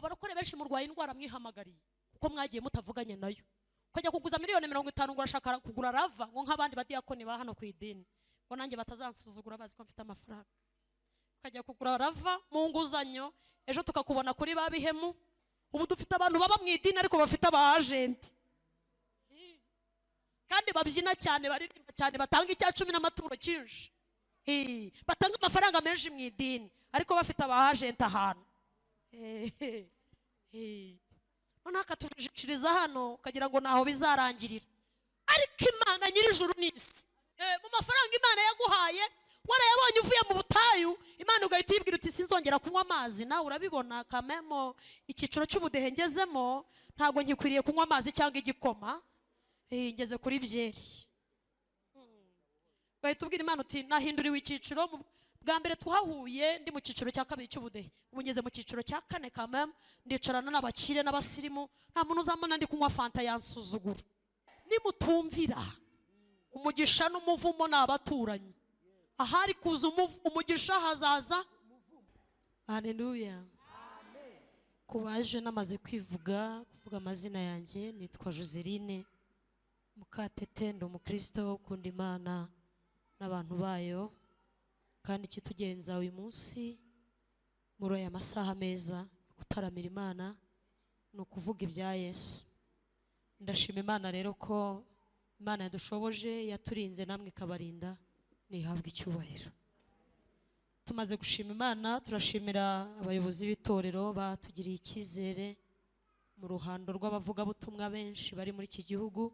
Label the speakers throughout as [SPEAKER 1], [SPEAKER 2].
[SPEAKER 1] abarokore benshi murwaye indwara mwihamagariye kuko mwagiye mutavuganye nayo, ukajya kuguza miliyoni 50 ngo urashaka kugura rava ngo nk'abandi badiyakoni ba hano ku idini ngo nanjye batazansuzugura bazi ko mfite amafaranga, ukajya kugura rava mu nguzanyo, ejo tukakubona kuri babihemu. Ubu dufite abantu baba mu idini ariko bafite aba agent kandi babyina cyane, baririmba cyane, batanga icya 10 n'amaturo cyinshi, batanga amafaranga menshi mu idini ariko bafite aba agent ahantu. Noneho akatujishiriza hano ukagira ngo naho bizarangirira, ariko Imana nyir'ijuru n'isi mu mafaranga Imana yaguhaye warayabonye uvuye mu butayu, Imana ugahita uyibwira uti sinzongera kunywa amazi. Nawe urabibona kamemo icyiciro cy'ubudehe ngezemo, ntabwo ngikwiriye kunywa amazi cyangwa igikoma, ngeze kuri byeri. Ugahita ubwira Imana uti nahinduriwe icyiciro, bwa mbere tuhahuye ndi mu cyiciro cya 2 cy'ubudehe, ubu ngeze mu cyiciro cya 4 kameme, ndicarana n'abakire n'abasirimu, nta muntu uzamana ndi kunywa fanta yansuzugura. Nimutumvira umugisha n'umuvumo n'abaturanyi, ahari kuza umugisha hazaza. Haleluya. Kubaje namaze kuvuga amazina yanjye, nitwa Joseline Mukatete, ndi umukristo ukunda Imana n'abantu bayo, kandi kitugenza uyu munsi muri aya masaha meza yo gutaramira Imana no kuvuga ibya Yesu. Ndashima Imana rero ko Imana yadushoboje, yaturinze namwe ikabarinda, nihabwa icyubahiro. Tumaze gushima Imana, turashimira abayobozi b'itorero batugiriye icyizere mu ruhando rw'abavugabutumwa benshi bari muri iki gihugu.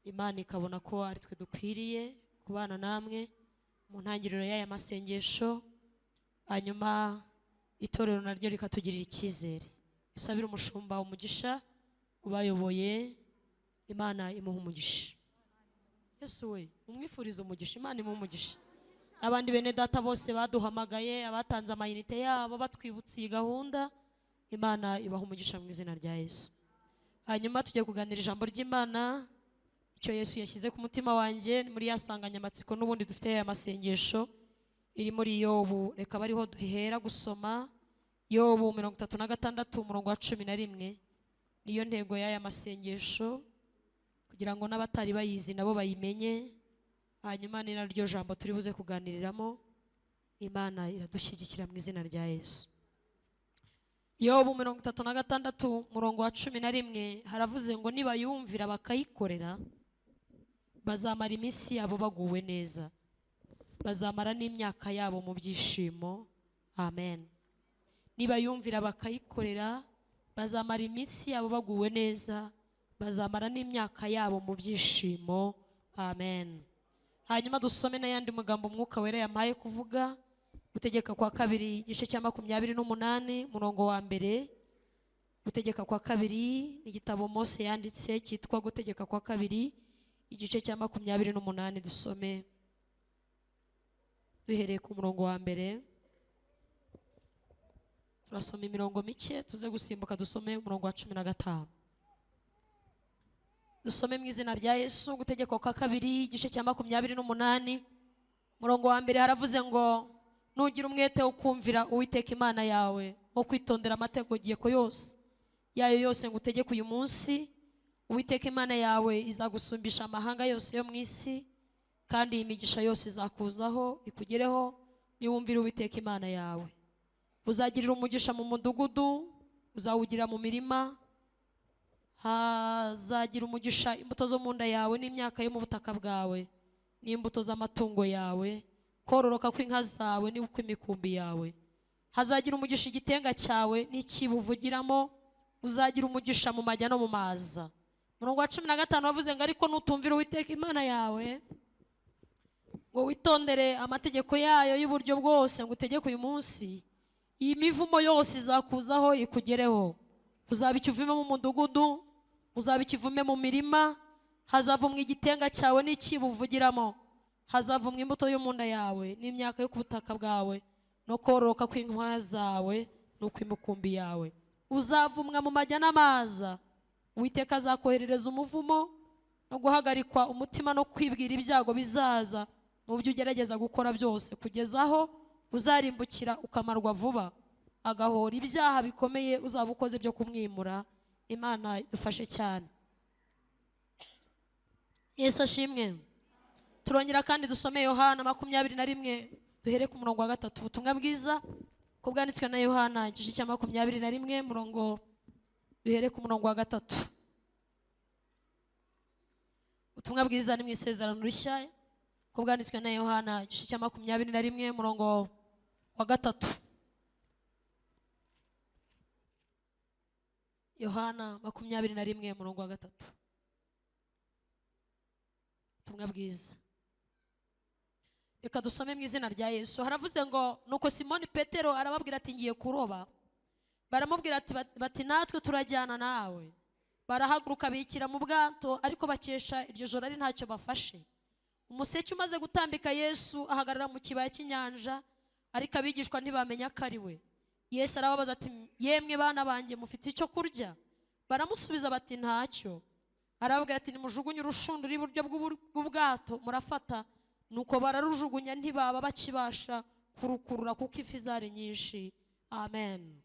[SPEAKER 1] Imana ikabona ko ari twe dukwiriye kubana namwe mu ntangiriro y'aya masengesho, hanyuma itorero naryo rikatugirira icyizere. Dusabire umushumba umugisha ubayoboye, Imana imuha umugisha. Yesu we, umwifuriza umugisha, Imana imuha umugisha. Abandi bene data bose baduhamagaye, abatanze amayinite yabo batwibutse iyi gahunda, Imana ibaha umugisha mu izina rya Yesu. Hanyuma tugiye kuganira ijambo ry'Imana, icyo Yesu yashyize ku mutima wanjye muri yasanganyamatsiko n'ubundi dufite aya masengesho iri muri Yobu. Reka bariho duhera gusoma Yobu 36 umurongo wa 11. Niyo ntego y'aya masengesho, kugira ngo n'abatari bayizi nabo bayimenye, hanyuma ni naryo jambo turi buze kuganiriramo. Imana iradushyigikira mu izina rya Yesu. Yobu 36 umurongo wa 11 haravuze ngo nibayumvira bakayikorera bazamara iminsi yabo baguwe neza, bazamara n'imyaka yabo mu byishimo. Amen. Nibayumvira bakayikorera bazamara iminsi yabo baguwe neza, bazamara n'imyaka yabo mu byishimo. Amen. Hanyuma dusome n'ayandi magambo Mwuka Wera yamaye kuvuga, Gutegeka kwa 2 igice cya 28 umurongo wa 1. Gutegeka kwa 2 ni igitabo Mose yanditse cyitwa Gutegeka kwa 2 igice cya 28. Dusome duhereye ku murongo wa 1. Turasoma imirongo mike, tuze gusimbuka dusome umurongo wa 15. Dusome mu izina rya Yesu. Gutegeka kwa 2 igice cya 28 umurongo wa 1 haravuze ngo nugira umwete wo kumvira Uwiteka Imana yawe, wo kwitondera amategeko yose yayo yose ngutegeka uyu munsi, Uwiteka Imana yawe izagusumbisha amahanga yose yo mu isi, kandi imigisha yose izakuzaho ikugereho niwumvira Uwiteka Imana yawe. Uzagirira umugisha mu mudugudu, uzawugira mu mirima, hazagira umugisha imbuto zo mu nda yawe n'imyaka yo mu butaka bwawe n'imbuto z'amatungo yawe, kororoka kw'inka zawe n'ukw'imikumbi yawe. Hazagira umugisha igitenga cyawe n'ikibuvugiramo, uzagira umugisha mu majya no mu maza. Umurongo wa 15 wavuze ngo ariko nutumvira Uwiteka Imana yawe ngo witondere amategeko yayo y'uburyo bwose ngutegeka uyu munsi, iyi mivumo yose izakuzaho ikugereho. Uzaba ikivume mu mudugudu, uzaba ikivume mu mirima, hazavumwa igitenga cyawe n'ikibuvugiramo, hazavumwa imbuto yo mu nda yawe n'imyaka yo ku butaka bwawe, no kororoka kw'inka zawe n'ukw'imikumbi yawe. Uzavumwa mu majya n'amaza, Uwiteka azakoherereza umuvumo no guhagarikwa umutima no kwibwira ibyago bizaza mu byo ugerageza gukora byose, kugeza aho uzarimbukira ukamarwa vuba. agahora ibyaha bikomeye uzaba ukoze byo kumwimura. Imana idufashe cyane. Yesu ashimwe. Turongera kandi dusome Yohana 21 duhere ku murongo wa 3. Ubutumwa bwiza ko bwanditswe na Yohana igice cya 21 murongo duhere ku murongo wa 3. Ubutumwa bwiza ni mu isezerano rishya ko bwanditswe na Yohana igice cya 21 murongo wa 3. Yohana 21 murongo wa 3. Ubutumwa bwiza. Reka dusome mu izina rya Yesu. Haravuze ngo nuko Simoni Petero arababwira ati ngiye kuroba. Baramubwira ati bati natwe turajyana nawe. Barahaguruka bikira mu bwato ariko bakesha iryo joro ari ntacyo bafashe. Umuseke umaze gutambika Yesu ahagarara mu kibaya cy'inyanja ariko abigishwa ntibamenya ko ari we. Yesu arababaza ati yemwe bana banjye mufite icyo kurya? Baramusubiza bati ntacyo. Aravuga ati nimujugunye urushundura iburyo bw'ubwato murafata. Nuko bararujugunya ntibaba bakibasha kurukurura kuko ifi zari nyinshi. Amen.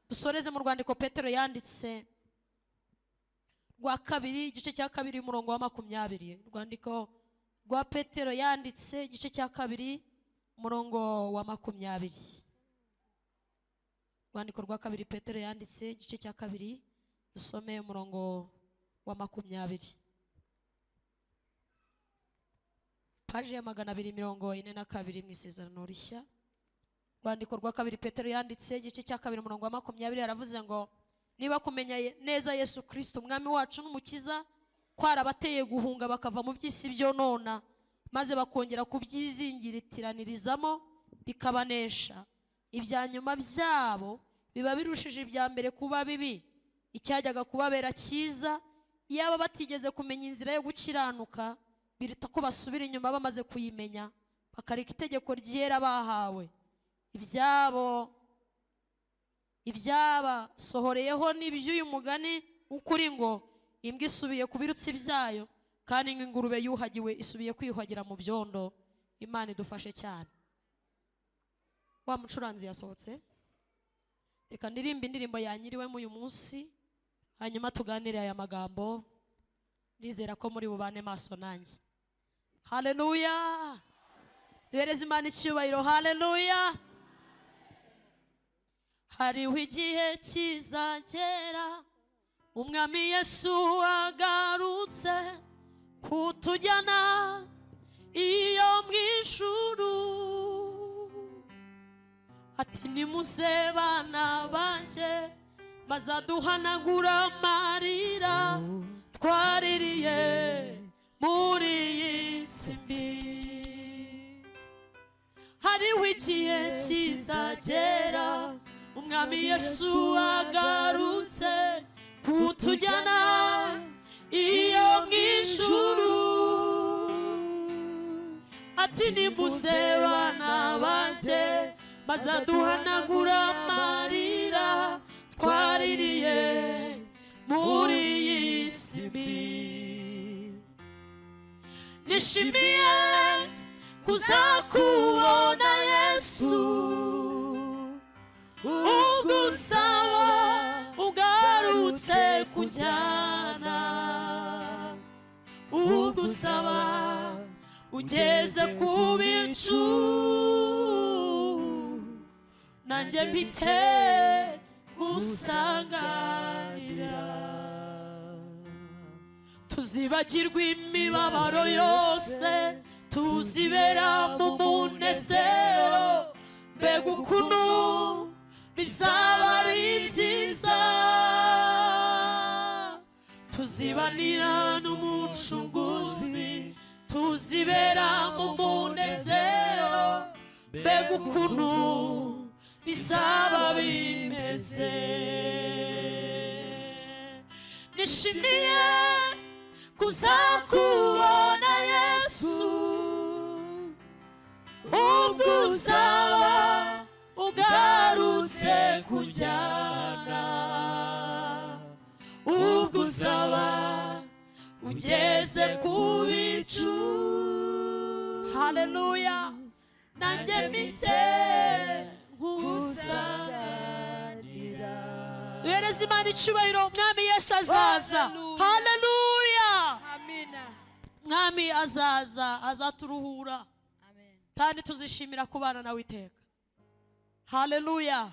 [SPEAKER 1] Dusoreze mu rwandiko Petero yanditse rwa 2 igice cya 2 umurongo wa 20. Rwandiko rwa Petero yanditse igice cya 2 umurongo wa 20. Rwandiko rwa 2 Petero yanditse igice cya 2 dusome umurongo wa 20. Paji ya 242 mu isezerano rishya. Rwandiko rwa 2 Petero yanditse igice cya 2 umurongo wa 20 aravuze ngo niba kumenya neza Yesu Kristo umwami wacu n'umukiza kwarabateye guhunga bakava mu by'isi byo nona maze bakongera kubyizingiritiranizamo bikabanesha. Ibya nyuma byabo biba birushije ibya mbere kuba bibi. Icyajyaga kubabera cyiza yaba batigeze kumenya inzira yo gukiranuka biruta ko basubira inyuma bamaze kuyimenya bakareka itegeko ryera bahawe. Ibyaba sohoreyeho n'iby'uyu mugani ukuri ngo imbwa isubiye ku birutsi byayo kandi ingurube yuhagiwe isubiye kwiyuhagira mu byondo. Imana idufashe cyane. Wa mucuranzi yasohotse. Reka ndirimba indirimbo yanyiriwemo uyu munsi hanyuma tuganire aya magambo. Nizera ko muri bubane maso nanjye. Hallelujah. Duhereze Imana icyubahiro. Hallelujah. Hariho igihe kizagera umwami Yesu agarutse kutujyana iyo mu ijuru. Ati nimuze bana banjye bazaduhanagura amarira twaririye muri iyi si mbi. Hariho igihe kizagera umwami Yesu agarutse kutujyana iyo mu ijuru. Ati nimuze bana banjye bazaduhanagura amarira twaririye muri iyi si mbi. Nishimiye kuzakubona Yesu ugusaba ugarutse kunjyana. Ugusaba ugeze ku bicu nanjye mpite gusanganira. Tuzibagirwa imibabaro yose tuzibera mu munezero. Mbega ukuntu bizaba ari byiza tuzibanira n'umucunguzi tuzibera mu munezero. Mbega ukuntu bizaba bimeze. Nishimiye kuzakubona Yesu ugusaba ugarutse kunjyana. Ugusaba ugeze ku bicu. Haleluya. Nanjye mpite nkusanga. duhereze Imana icyubahiro. Umwami Yesu azaza. Haleluya. Mwami azaza, azaturuhura kandi tuzishimira kubana nawe iteka. Haleluya.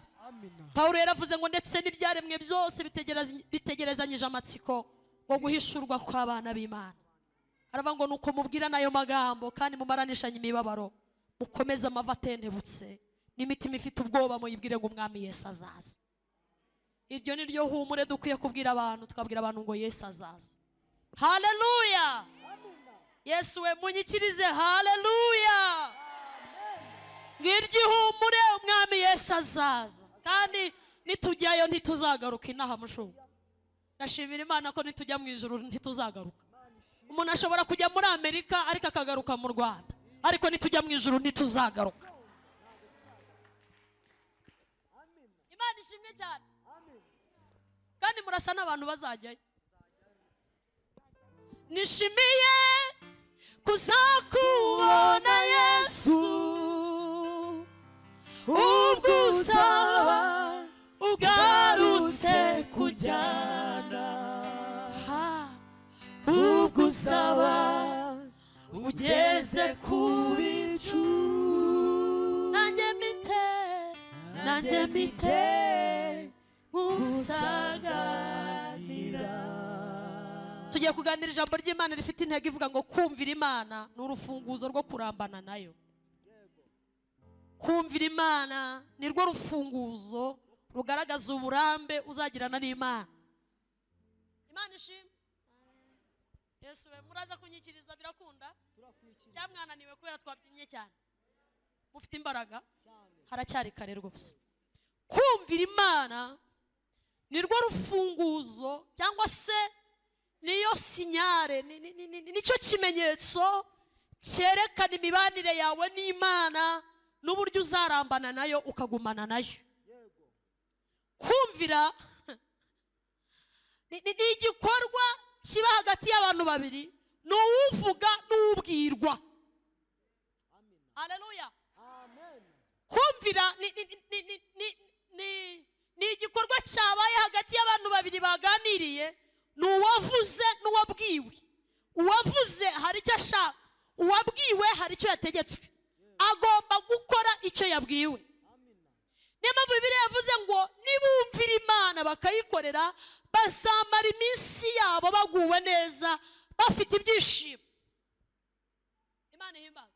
[SPEAKER 1] Pawulo yaravuze ngo ndetse n'ibyaremwe byose bitegerezanyije amatsiko ngo guhishurwa kw'abana b'Imana. Aravuga ngo nuko mubwira nayo magambo kandi mumaranishanye imibabaro, mukomeze amava atentebutse n'imitima ifite ubwoba, muyibwire ngo umwami Yesu azaza. Iryo ni ryo humure dukwiye kubwira abantu, tukabwira abantu ngo Yesu azaza. Haleluya. Yesu we munyikirize. Haleluya. Ngirgihumure, umwami Yesu azaza kandi nitujyayo ntituzagaruka inaha mushubu. Ndashimira Imana ko nitujya mu ijuru ntituzagaruka. Umuntu ashobora kujya muri Amerika ariko akagaruka mu Rwanda, ariko nitujya mu ijuru ntituzagaruka. Imana ishimwe cyane. Kandi murasa n'abantu bazajyayo. Nishimiye kuzakubona Yesu, ubwo uzaba ugarutse kujyana, ubwo uzaba ugeze ku bicu, nanjye mite ngusanganira. Tugiye kuganira ijambo ry'Imana rifite intego ivuga ngo kumvira Imana ni urufunguzo rwo kurambana nayo. Kumvira Imana ni rwo rufunguzo rugaragaza uburambe uzagirana n'Imana. Imana ishimwe. Yesu we muraza kunyikiriza birakunda? Cyangwa mwananiwe kubera twabyinnye cyane? Mufite imbaraga? Haracyari kare rwose. Kumvira Imana ni rwo rufunguzo cyangwa se niyo sinyare, nicyo kimenyetso cyerekana imibanire yawe n'Imana n'uburyo uzarambana nayo ukagumana nayo. Kumvira ni igikorwa kiba hagati y'abantu babiri, n'uwuvuga n'ubwirwa. Haleluya. Kumvira ni igikorwa cyabaye hagati y'abantu babiri baganiriye, n'uwavuze n'uwabwiwe. Uwavuze hari icyo ashaka, uwabwiwe hari icyo yategetswe, agomba gukora icyo yabwiwe. Niyo mpamvu Bibiliya yavuze ngo nibumvira Imana bakayikorera bazamara iminsi yabo baguwe neza bafite ibyishimo. Imana ihimbaza.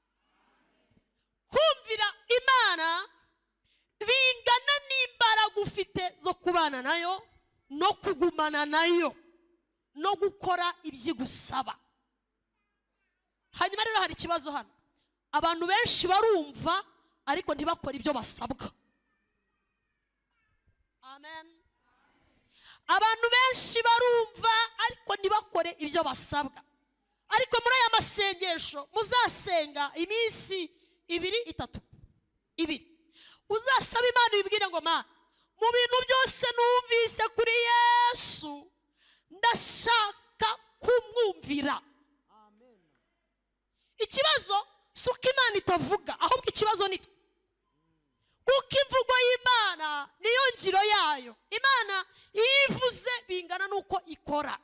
[SPEAKER 1] Kumvira Imana bingana n'imbaraga ufite zo kubana nayo no kugumana nayo no gukora ibyigusaba. Hanyuma rero hari ikibazo hano. Abantu benshi barumva ariko ntibakora ibyo basabwa. Amen. Abantu benshi barumva ariko ntibakore ibyo basabwa. Ariko muri aya masengesho muzasenga iminsi 2-3 uzasaba Imana ibwire ngo Mana, mu bintu byose numvise kuri Yesu ndashaka kumwumvira. Ikibazo si uko Imana itavuga, ahubwo ikibazo ni kuko imvugo y'Imana niyo ngiro yayo. Imana ivuze bingana nuko ikora.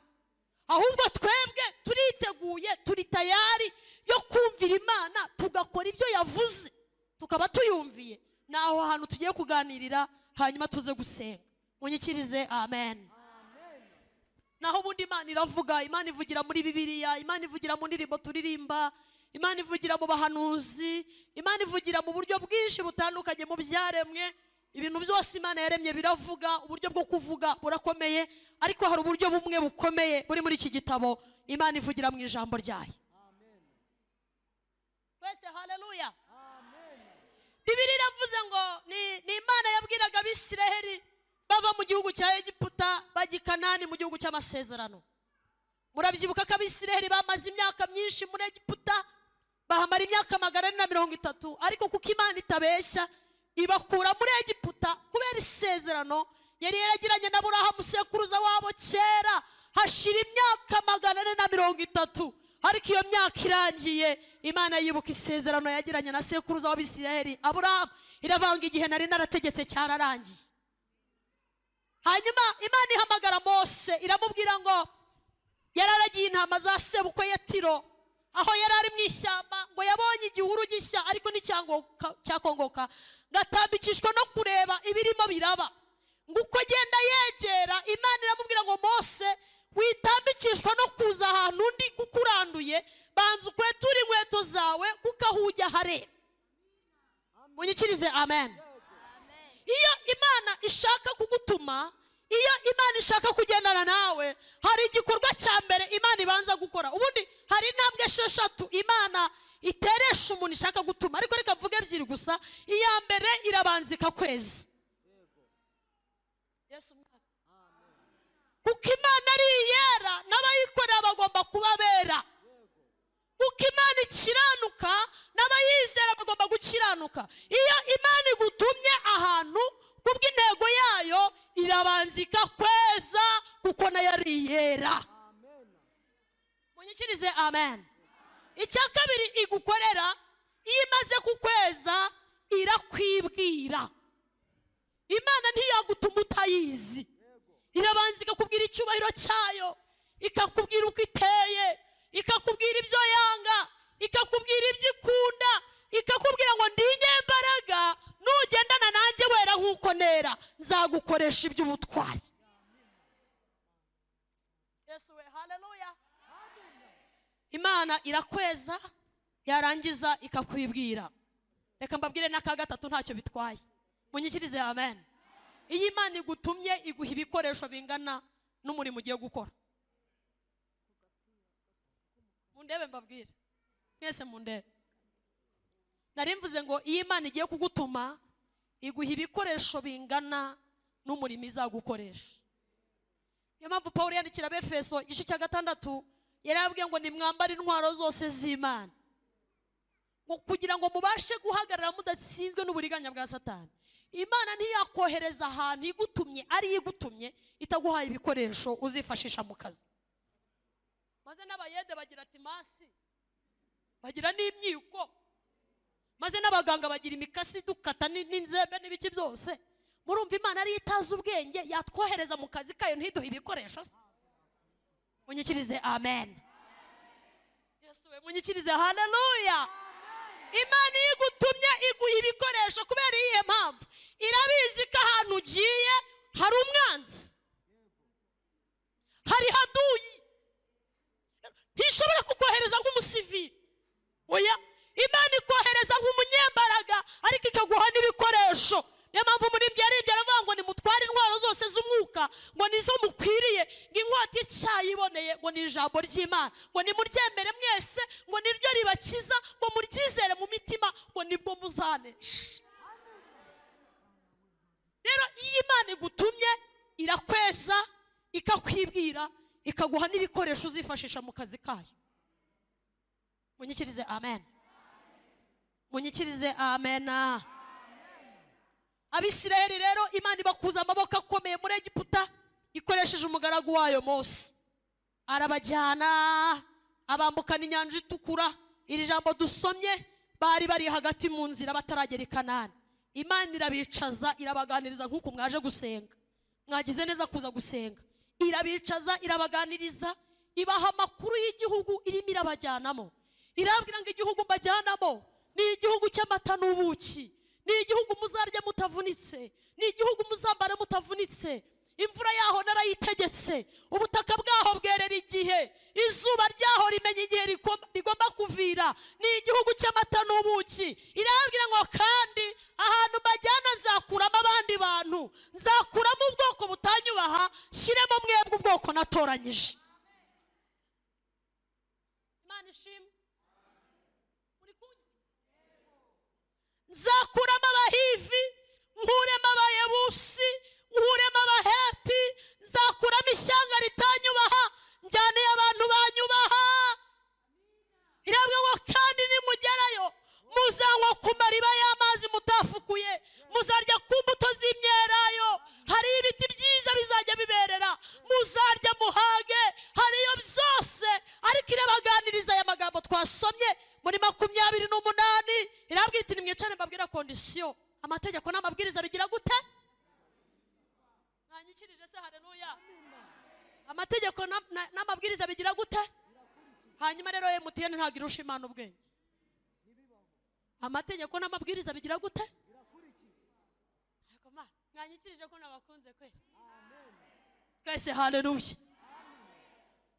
[SPEAKER 1] Ahubwo twebwe turiteguye, turi tayari yo kumvira Imana tugakora ibyo yavuze, tukaba tuyumviye. Naho hantu tugiye kuganirira hanyuma tuze gusenga. Munyikirize amen. Naho bundi Imana iravuga, Imana ivugira muri Bibiliya, Imana ivugira mu ndirimbo turirimba, Imana ivugira mu bahanuzi, Imana ivugira mu buryo bwinshi butandukanye mu byaremwe. Ibintu byose Imana yaremye biravuga. Uburyo bwo kuvuga burakomeye, ariko hari uburyo bumwe bukomeye buri muri iki gitabo. Imana ivugira mu ijambo ryayo. Twese haleluya. Bibiliya iravuze ngo ni Imana yabwiraga Abisiraheli bava mu gihugu cya Egiputa bajya i Kanani mu gihugu cy'amasezerano. Murabyibuka ko Abisiraheli bamaze imyaka myinshi muri Egiputa, bahamara imyaka 430, ariko kuko Imana itabeshya ibakura muri Egiputa kubera isezerano yari yaragiranye na Aburahamu sekuruza wabo kera. Hashira imyaka 430, ariko iyo myaka irangiye Imana yibuka isezerano yagiranye na sekuruza w'Abisiraheli Aburahamu, iravanga igihe nari narategetse cyararangiye. hanyuma Imana ihamagara Mose iramubwira ngo yararagiye intama za sebukwe Yetiro aho yarari mu ishyamba ngo yabonye igihuru gishya ariko n'icyakongoka gatambikishwa no kureba ibirimo biraba ngo uko agenda yegera Imana iramubwira ngo Mose witambikishwa no kuza ahantu undi kukuranduye banza ukwetura inkweto zawe kuko aho ujya harera. Munyikirize amen. Iyo Imana ishaka kugutuma, iyo Imana ishaka kugendana nawe, hari igikorwa cya mbere Imana ibanza gukora. Ubundi hari intambwe 6 Imana iteresha umuntu ishaka gutuma, ariko reka mvuge ebyiri gusa. Iya mbere irabanza ikakweza. Yesu mwana. Kuko Imana ari yera n'abayikorera bagomba kubabera. Kuko Imana ikiranuka n'abayizera bagomba gukiranuka. Iyo Imana igutumye ahantu kubw'intego yayo irabanza ikakweza kuko nayo ari yera. Munyikirize amen. Icya kabiri igukorera, iyo imaze kukweza irakwibwira. Imana ntiyagutuma utayizi, irabanza ikakubwira icyubahiro cyayo, ikakubwira uko iteye, ikakubwira ibyo yanga, ikakubwira ibyo ikunda, ikakubwira ngo ndi inyembaraga nugendana nanjye wera nk'uko nera nzagukoresha iby'ubutwari. Yesu we haleluya. Imana irakweza yarangiza ikakwibwira. Reka mbabwire n'aka gatatu ntacyo bitwaye. Munyikirize amen. Iyi Imana igutumye iguha ibikoresho bingana n'umurimo ugiye gukora. Mundebe mbabwire mwese mundebe. Narimvuze ngo iyi Imana igiye kugutuma iguha ibikoresho bingana n'umurimo izagukoresha. Niyo mpamvu Paulo yandikira Abefeso igice cya 6 yarabwiye ngo nimwambare intwaro zose z'Imana ngo kugira ngo mubashe guhagarara mudatsinzwe n'uburiganya bwa Satani. Imana ntiyakohereza ahantu igutumye ari igutumye itaguhaye ibikoresho uzifashisha mu kazi. Maze n'abayede bagira timasi, bagira n'imyiko, maze n'abaganga bagira imikasi dukata n'inzembe n'ibiki byose. Murumva Imana ari itazi ubwenge yatwohereza mu kazi kayo ntiduhe ibikoresho se? Munyikirize amen. Yesu we munyikirize haleluya. Imana igutumye iguha ibikoresho kubera iyihe mpamvu? Irabizi ko ahantu ugiye hari umwanzi, hari haduyi. Ntishobora kukohereza nk'umusivili, oya, Imana ikohereza nk'umunyembaraga ariko ikaguha n'ibikoresho. Niyo mpamvu muri byarindi aravuga ngo nimutware intwaro zose z'umwuka ngo nizo mukwiriye, ngo inkota icyayiboneye ngo ni ijambo ry'Imana, ngo nimuryemere mwese ngo niryo ribakiza, ngo muryizere mu mitima ngo nibwo muzanesha. Rero iyi Imana igutumye irakweza ikakwibwira ikaguha n'ibikoresho uzifashisha mu kazi kayo. Munyikirize amen. Munyikirize amen. Abisirayeli rero Imana ibakuza amaboko akomeye muri Egiputa ikoresheje umugaragu wayo Mose. Arabajyana abambukana inyanja itukura. Iri jambo dusomye bari bari hagati mu nzira bataragera i Kanani. Imana irabicaza irabaganiriza nk'uko mwaje gusenga. Mwagize neza kuza gusenga. Irabicaza irabaganiriza ibaha amakuru y'igihugu irimo irabajyanamo. Irabwira ngo igihugu mbajyanamo ni igihugu cy'amata n'ubuki, ni igihugu muzarya mutavunitse, ni igihugu muzambara mutavunitse. Imvura yaho narayitegetse, ubutaka bwaho bwerera igihe, izuba ryaho rimenya igihe rigomba kuvira, ni igihugu cy'amata n'ubuki. Irabwira ngo kandi ahantu mbajyana nzakuramo abandi bantu, nzakuramo ubwoko butanyubaha, shyiremo mwebwe ubwoko natoranyije. Imana ishimwe. Nzakuramo Abahivi, nkuremo Abayebusi, nkuremo Abaheti, nzakuramo ishyanga ritanyubaha, njyaneye abantu banyubaha. Irabwira ngo kandi nimugerayo muzanywa ku mariba y'amazi mutafukuye, muzarya ku mbuto z'imyelayo, hari ibiti byiza bizajya biberera, muzarya muhage, hariyo byose. Ariko irabaganiriza aya magambo twasomye muri 28. Irabwira iti nimwicane mbabwira kondisiyo, amategeko n'amabwiriza bigira gute? mwanyikirije se haleluya amategeko n'amabwiriza bigira gute hanyuma rero MTN ntago irusha Imana ubwenge amategeko n'amabwiriza bigira gute akoma mwanyikirije ko nabakunze kwera amen twese haleluya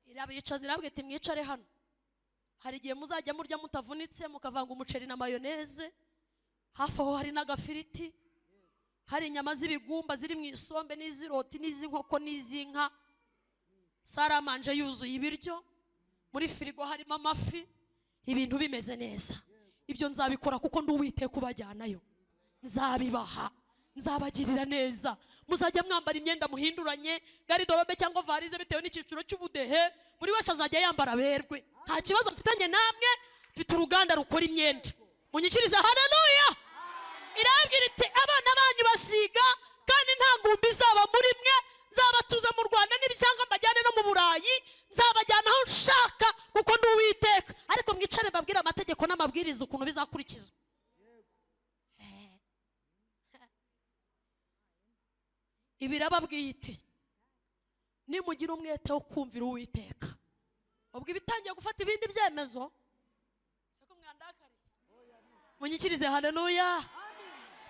[SPEAKER 1] irabica zirabwe ati mwicare hano hari igihe muzajya murya mutavunitse mukavanga umuceri na mayoneze hafi aho hari n'agafiriti hari inyama z'ibigumba ziri mu isombe n'iziroti n'izinkoko n'izinka saramanje yuzuye ibiryo muri firigo harimo amafi ibintu bimeze neza ibyo nzabikora kuko ndi Uwiteka kubajyanayo nzabibaha nzabagirira neza muzajya mwambara imyenda muhinduranye garidobe cyangwa varize bitewe n'ikiciro cy'ubudehe buri wese azajya yambara berwe nta kibazo mfitanye namwe mfite uruganda rukora imyenda munyikirize haleluya irabwira iti abana banyu basiga kandi nta ngumbi zaba muri mwe nzabatuza mu Rwanda n'ibisanga mbajyane no mu Burayi nzabajyana aho nshaka kuko ndi Uwiteka ariko mwicare mbabwira amategeko n'amabwiriza ukuntu bizakurikizwa ibirababwiye iti nimugira umwete wo kumvira Uwiteka ubwo ibitangiye gufata ibindi byemezo sako mwandakari munyikirize haleluya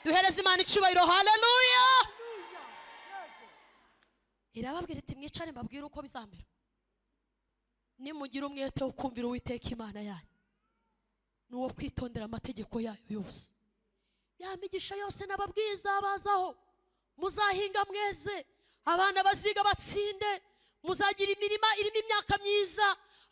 [SPEAKER 1] duhereze Imana icubahiro haleluya irababwira iti mwicare mbabwire uko bizamera nimugira umwete wo kumvira Uwiteka Imana yanyu nuwo kwitondera amategeko yayo yose yamigisha yose nababwiza bazaho muzahinga mweze abana baziga batsinde muzagira imirima irimo imyaka myiza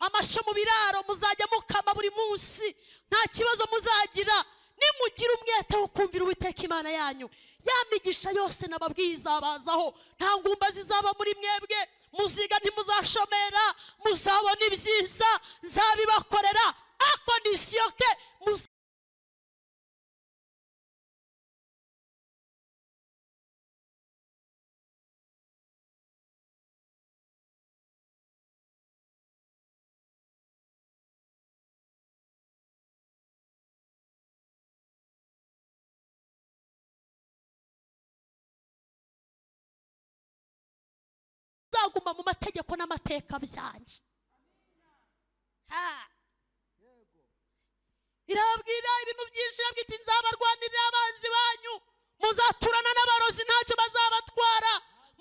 [SPEAKER 1] amasho mu biraro muzajya mukama buri munsi nta kibazo muzagira nimugira umwete wo kumvira Uwiteka Imana yanyu yamigisha yose nababwiza bazaho nta ngumba zizaba muri mwebwe muziga ntimuzashomera muzabona ibyiza nzabibakorera akondisiyo ke guma mu mategeko n'amateka byanjye irabwira ibintu byinshi irabwita nzabarwanirira abanzi banyu muzaturana n'abarozi ntacyo bazabatwara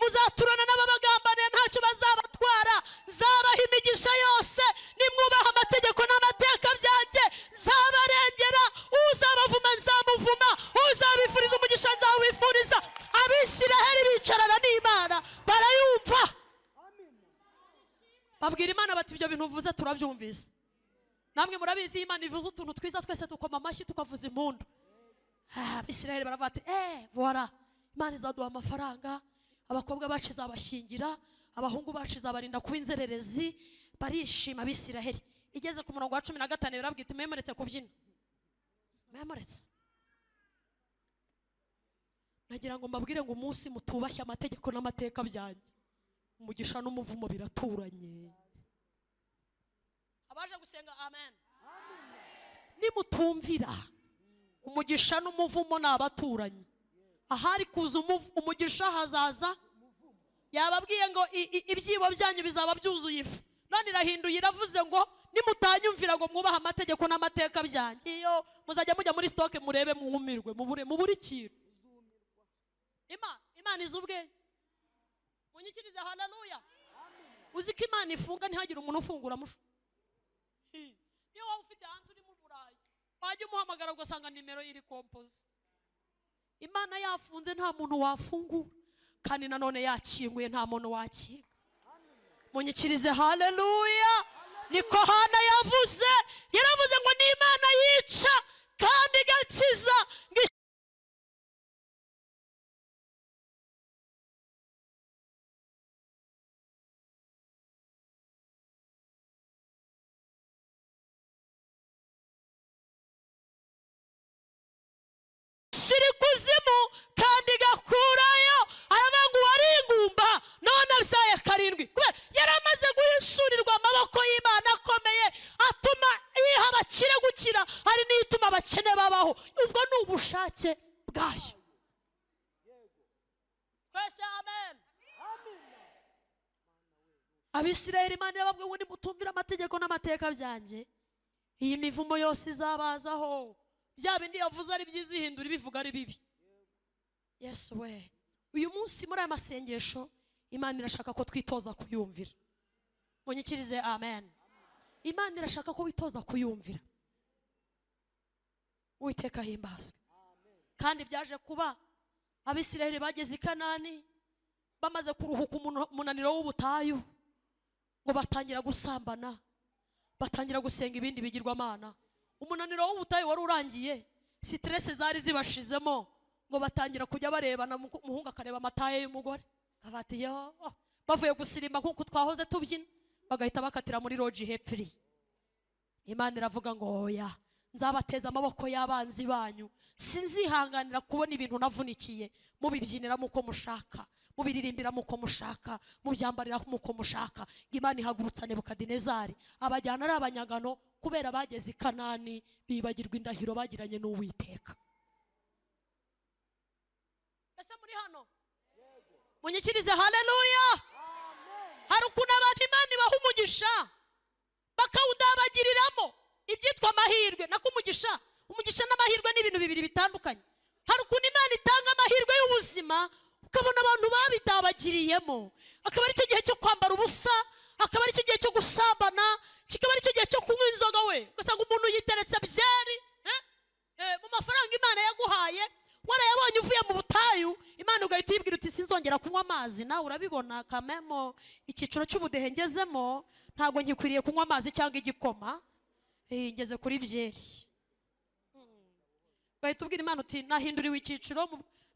[SPEAKER 1] muzaturana n'ababagambaniye ntacyo bazabatwara nzabaha imigisha yose nimwubaha amategeko n'amateka byanjye nzabarengera uzabavuma nzamuvuma uzabifuriza umugisha nzawifuriza Abisiraheli bicarana n'Imana barayumva babwira Imana bati ibyo bintu uvuze turabyumvise namwe murabizi Imana ivuze utuntu twiza twese tukoma amashyi tukavuza impundu Abisiraheli baravuga ati voilà Imana izaduha amafaranga abakobwa bacu izabashingira abahungu bacu izabarinda kuba inzererezi barishima Abisiraheli igeze ku murongo wa 15 birabwita memoretse kubyina memoretse nagira ngo mbabwire ngo umunsi mutubashye amategeko n'amateka byanjye umugisha n'umuvumo biraturanye abaje gusenga amen nimutumvira umugisha n'umuvumo nabaturanye ahari kuza umugisha hazaza yababwiye ngo ibyibo byanyu bizaba byuzuye ifu none irahinduye iravuze ngo nimutanyumvira ngo mwubaha amategeko n'amateka byanjye iyo muzajya mujya muri stoke murebe mwumirwe mubure ikintu Imana izubwenge munyikirize haleluya uziko Imana ifunga ntihagire umuntu ufungura musho niyo waba ufite hantu uri mu Burayi wajya umuhamagara ugasanga nimero iri compose Imana yafunze nta muntu wafungura kandi nanone yakinguye nta muntu wakinga munyikirize haleluya niko Hana yavuze yaravuze ngo ni Imana yica kandi igakiza shiri kuzimu kandi gakurayo arabangu waringumba none abyaye karindwi kubera yaramaze guhishurirwa amaboko y'Imana akomeye atuma yiha abakire gukira hari n'ituma abakene babaho ubwo ni ubushake Abisirayeli Imana yababwiye ngo nimutumvira amategeko n'amateka byanjye iyi mivumo yose izabazaho. Bya bindi yavuze ari byiza ihindura ibivuga ari bibi. Yesu we, uyu munsi muri aya masengesho Imana irashaka ko twitoza kuyumvira. Munyikirize amen. Imana irashaka ko witoza kuyumvira. Uwiteka himbazwe. Kandi byaje kuba Abisirayeli bageze i Kanani bamaze kuruhuka umunaniro w'ubutayu ngo batangira gusambana, batangira gusenga ibindi bigirwamana. Umunaniro w'ubutayu wari urangiye, stress zari zibashizemo ngo batangira kujya barebana, umuhungu akareba amataye y'umugore abati yo bavuye gusirimba nkuko twahoze tubyina bagahita bakatira muri lodge hepfiri. Imana iravuga ngo oya, nzabateza amaboko y'abanzi banyu, sinzihanganira kubona ibintu navunikiye mubibyinira muko mushaka, mubiririmbira muko mushaka, mubyambarira muko mushaka. Imana ihagurutsa Nebukadinezari abajyana ari abanyagano kubera bageze i Kanani bibagirwa indahiro bagiranye n'Uwiteka. Ese muri hano munyikirize haleluya. Hari ukuntu abantu Imana ibaha umugisha bakawudabagiriramo ibyitwa amahirwe. Nako umugisha n'amahirwe ni ibintu bibiri bitandukanye. Hari ukuntu Imana itanga amahirwe y'ubuzima ukabona abantu babidabagiriyemo, akaba ari cyo gihe cyo kwambara ubusa, akaba ari cyo gihe cyo gusambana, kikaba ari cyo gihe cyo kunywa inzoga. We ugasanga umuntu yiteretse byeri mu mafaranga Imana yaguhaye, warayabonye uvuye mu butayu, Imana ugahita uyibwira uti sinzongera kunywa amazi. Nawe urabibona kamemo icyiciro cy'ubudehe ngezemo, ntabwo ngikwiriye kunywa amazi cyangwa igikoma, ngeze kuri byeri. Ugahita ubwira Imana uti nahinduriwe icyiciro.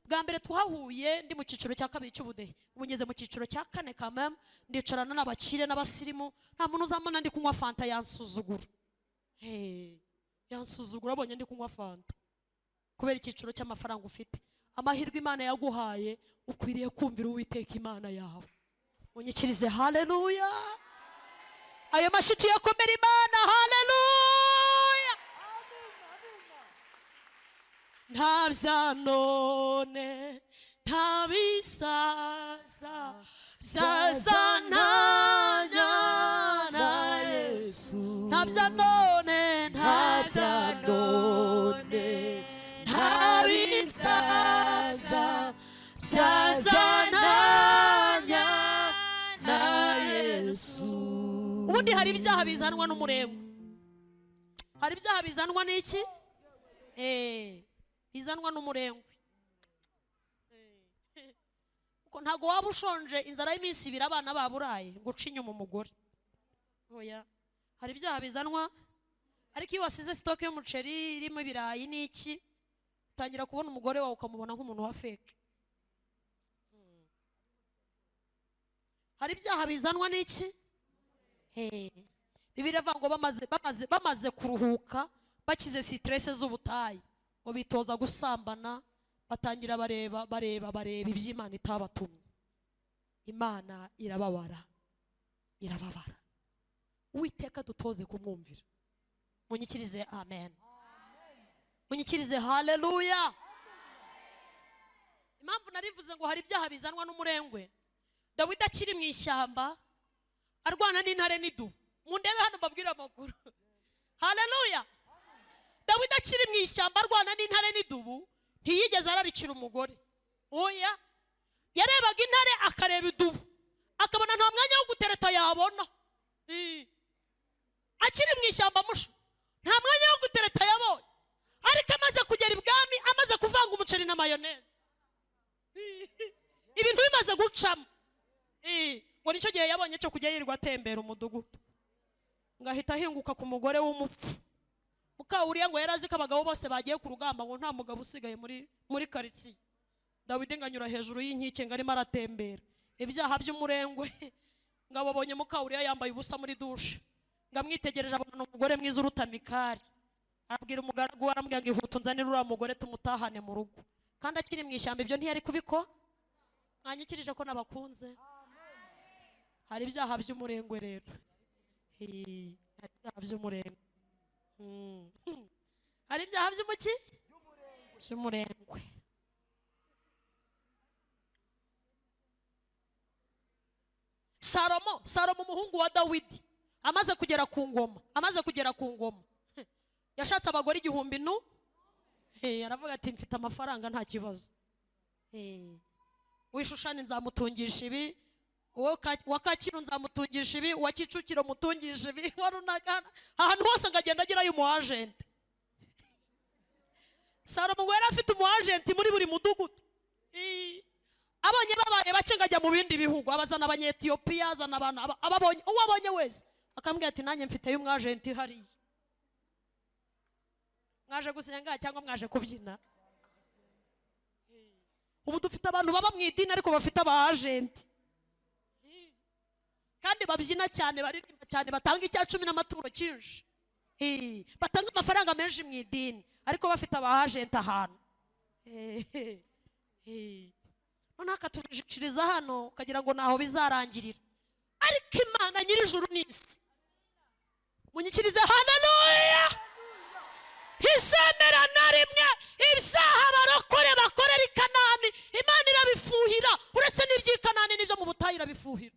[SPEAKER 1] Bwa mbere twahuye ndi mu cyiciro cya kabiri cy'ubudehe, ubu ngeze mu cyiciro cya kane kamemo, ndicarana n'abakire n'abasirimu, nta muntu uzamana ndi kunywa fanta yansuzugura. Yansuzugura abonye ndi kunywa fanta kubera icyiciro cy'amafaranga ufite. Amahirwe Imana yaguhaye ukwiriye kumvira Uwiteka Imana yawe. Munyikirize haleluya. Ayo mashiti yakomera Imana haleluya. Nta bya none nta bisaza byazananya na Yesu. Nta bya none nta bya none nta bisaza byazananya na Yesu. Ubundi hari ibyaha bizanwa n'umurengwe. Hari ibyaha bizanwa n'iki? Bizanwa n'umurengwe. Kuko ntago waba ushonje inzara y'iminsi ibiri abana baburaye ngo uce inyuma umugore. Oya, hari ibyaha bizanwa. Ariko iyo wasize stock y'umuceri irimo ibirayi n'iki, utangira kubona umugore wawe ukamubona nk'umuntu wa fake. Hari ibyaha bizanwa n'iki? Bibiliya ivuga ngo bamaze kuruhuka, bakize stress z'ubutayu, ngo bitoza gusambana, batangira bareba iby'Imana itabatumye. Imana irababara. Uwiteka dutoze kumwumvira. Munyikirize amen. Munyikirize haleluya. Impamvu narivuze ngo hari ibyaha bizanwa n'umurengwe. Dawidi akiri mu ishyamba arwana n'intare n'idubu. Mundebe hano mbabwira amakuru. Haleluya. Dawidi akiri mu ishyamba arwana n'intare n'idubu, ntiyigeze ararikira umugore. Oya, yarebaga intare akareba idubu, akabona nta mwanya wo gutereta yabona. Akiri mu ishyamba musho, nta mwanya wo gutereta yabonye. Ariko amaze kugera ibwami, amaze kuvanga umuceri na mayoneze, ibintu bimaze gucamo, ngo nicyo gihe yabonye cyo kujya yirirwa atembera umudugudu, ngahita ahinguka ku mugore w'umupfu. Mukawuriya ngo yarazi ko abagabo bose bagiye ku rugamba, ngo nta mugabo usigaye muri karitsiye. Dawidi nganyura hejuru y'inkike ngo arimo aratembera. Ibyaha by'umurengwe, ngo ababonye Mukawuriya yambaye ubusa muri dushe, ngo amwitegereje abona umugore mwiza uruta Mikali. Arabwira umugaragu we, aramubwira ngo ihuta unzanire uriya mugore tumutahane mu rugo. Kandi akiri mu ishyamba ibyo ntiyari kubikora. Mwanyikirije ko nabakunze. Hari ibyaha by'umurengwe rero. Hari ibyaha by'umurengwe. Hari ibyaha by'umuki? By'umurengwe. Salomo umuhungu wa Dawidi amaze kugera ku ngoma yashatse abagore 1000 aravuga ati mfite amafaranga nta kibazo wishushane nzamutungisha ibi wa Kacyiru nzamutungisha ibi wa Kicukiro mutungisha ibi warunagana ahantu hose ngagenda agirayo umu agent Salomo ngo yari afite umu agent muri buri mudugudu abonye babaye bake ngajya mu bindi bihugu abazana abanyetiyopiya azana abantu ababonye uwo abonye wese akambwira ati nanjye mfite umu agent hariya mwaje gusenga cyangwa mwaje kubyina ubu dufite abantu baba mu idini ariko bafite aba agent kandi babyina cyane baririmba cyane batanga icya 10 n'amaturo cyinshi batanga amafaranga menshi mu idini ariko bafite aba agent ahantu none akatujishiriza hano ukagira ngo naho bizarangirira ariko Imana nyir'ijuru n'isi munyikirize haleluya hisemera na rimwe ibyaha barokore bakorera i Kanani Imana irabifuhira uretse n'iby'i Kanani n'ibyo mu butayu irabifuhira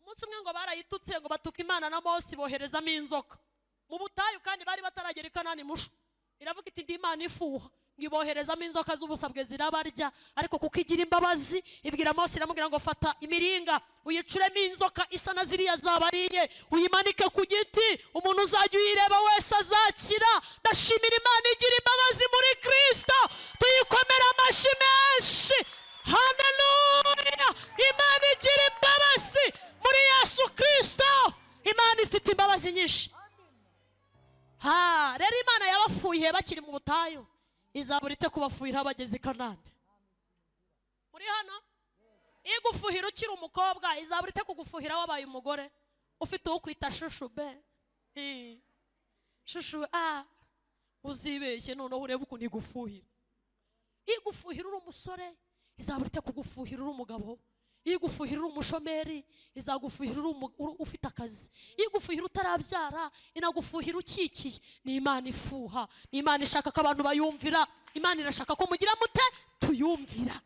[SPEAKER 1] umunsi umwe ngo barayitutse ngo batuka Imana na Mose boherezamo inzoka mu butayu kandi bari bataragera i Kanani musho iravuga iti ndi Imana ifuha ngiboherezamo inzoka z'ubusabwe zirabarya ariko kuko igira imbabazi ibwira Mose iramubwira ngo fata imiringa uyicuremo inzoka isa na ziriya zabariye uyimanike ku giti umuntu uzajya uyireba wese azakira ndashimira Imana igira imbabazi muri Kristo tuyikomera amashyi menshi haleluya Imana igira imbabazi muri Yesu Kristo Imana ifite imbabazi nyinshi rero Imana yabafuye bakiri mu butayu izaburite kubafuhira bageze i Kanani muri hano igufuhira ukiri umukobwa izaburite kugufuhira wabaye umugore ufite uwo kwita shushu shushu uzibeshye noneho urebe ukuntu igufuhira igufuhira uri umusore izaburite kugufuhira uri umugabo igufuhira uri umushomeri izagufuhira ufite akazi igufuhira utarabyara inagufuhira ukikiye ni Imana ifuha ni Imana ishaka ko abantu bayumvira Imana irashaka ko mugira mute tuyumvira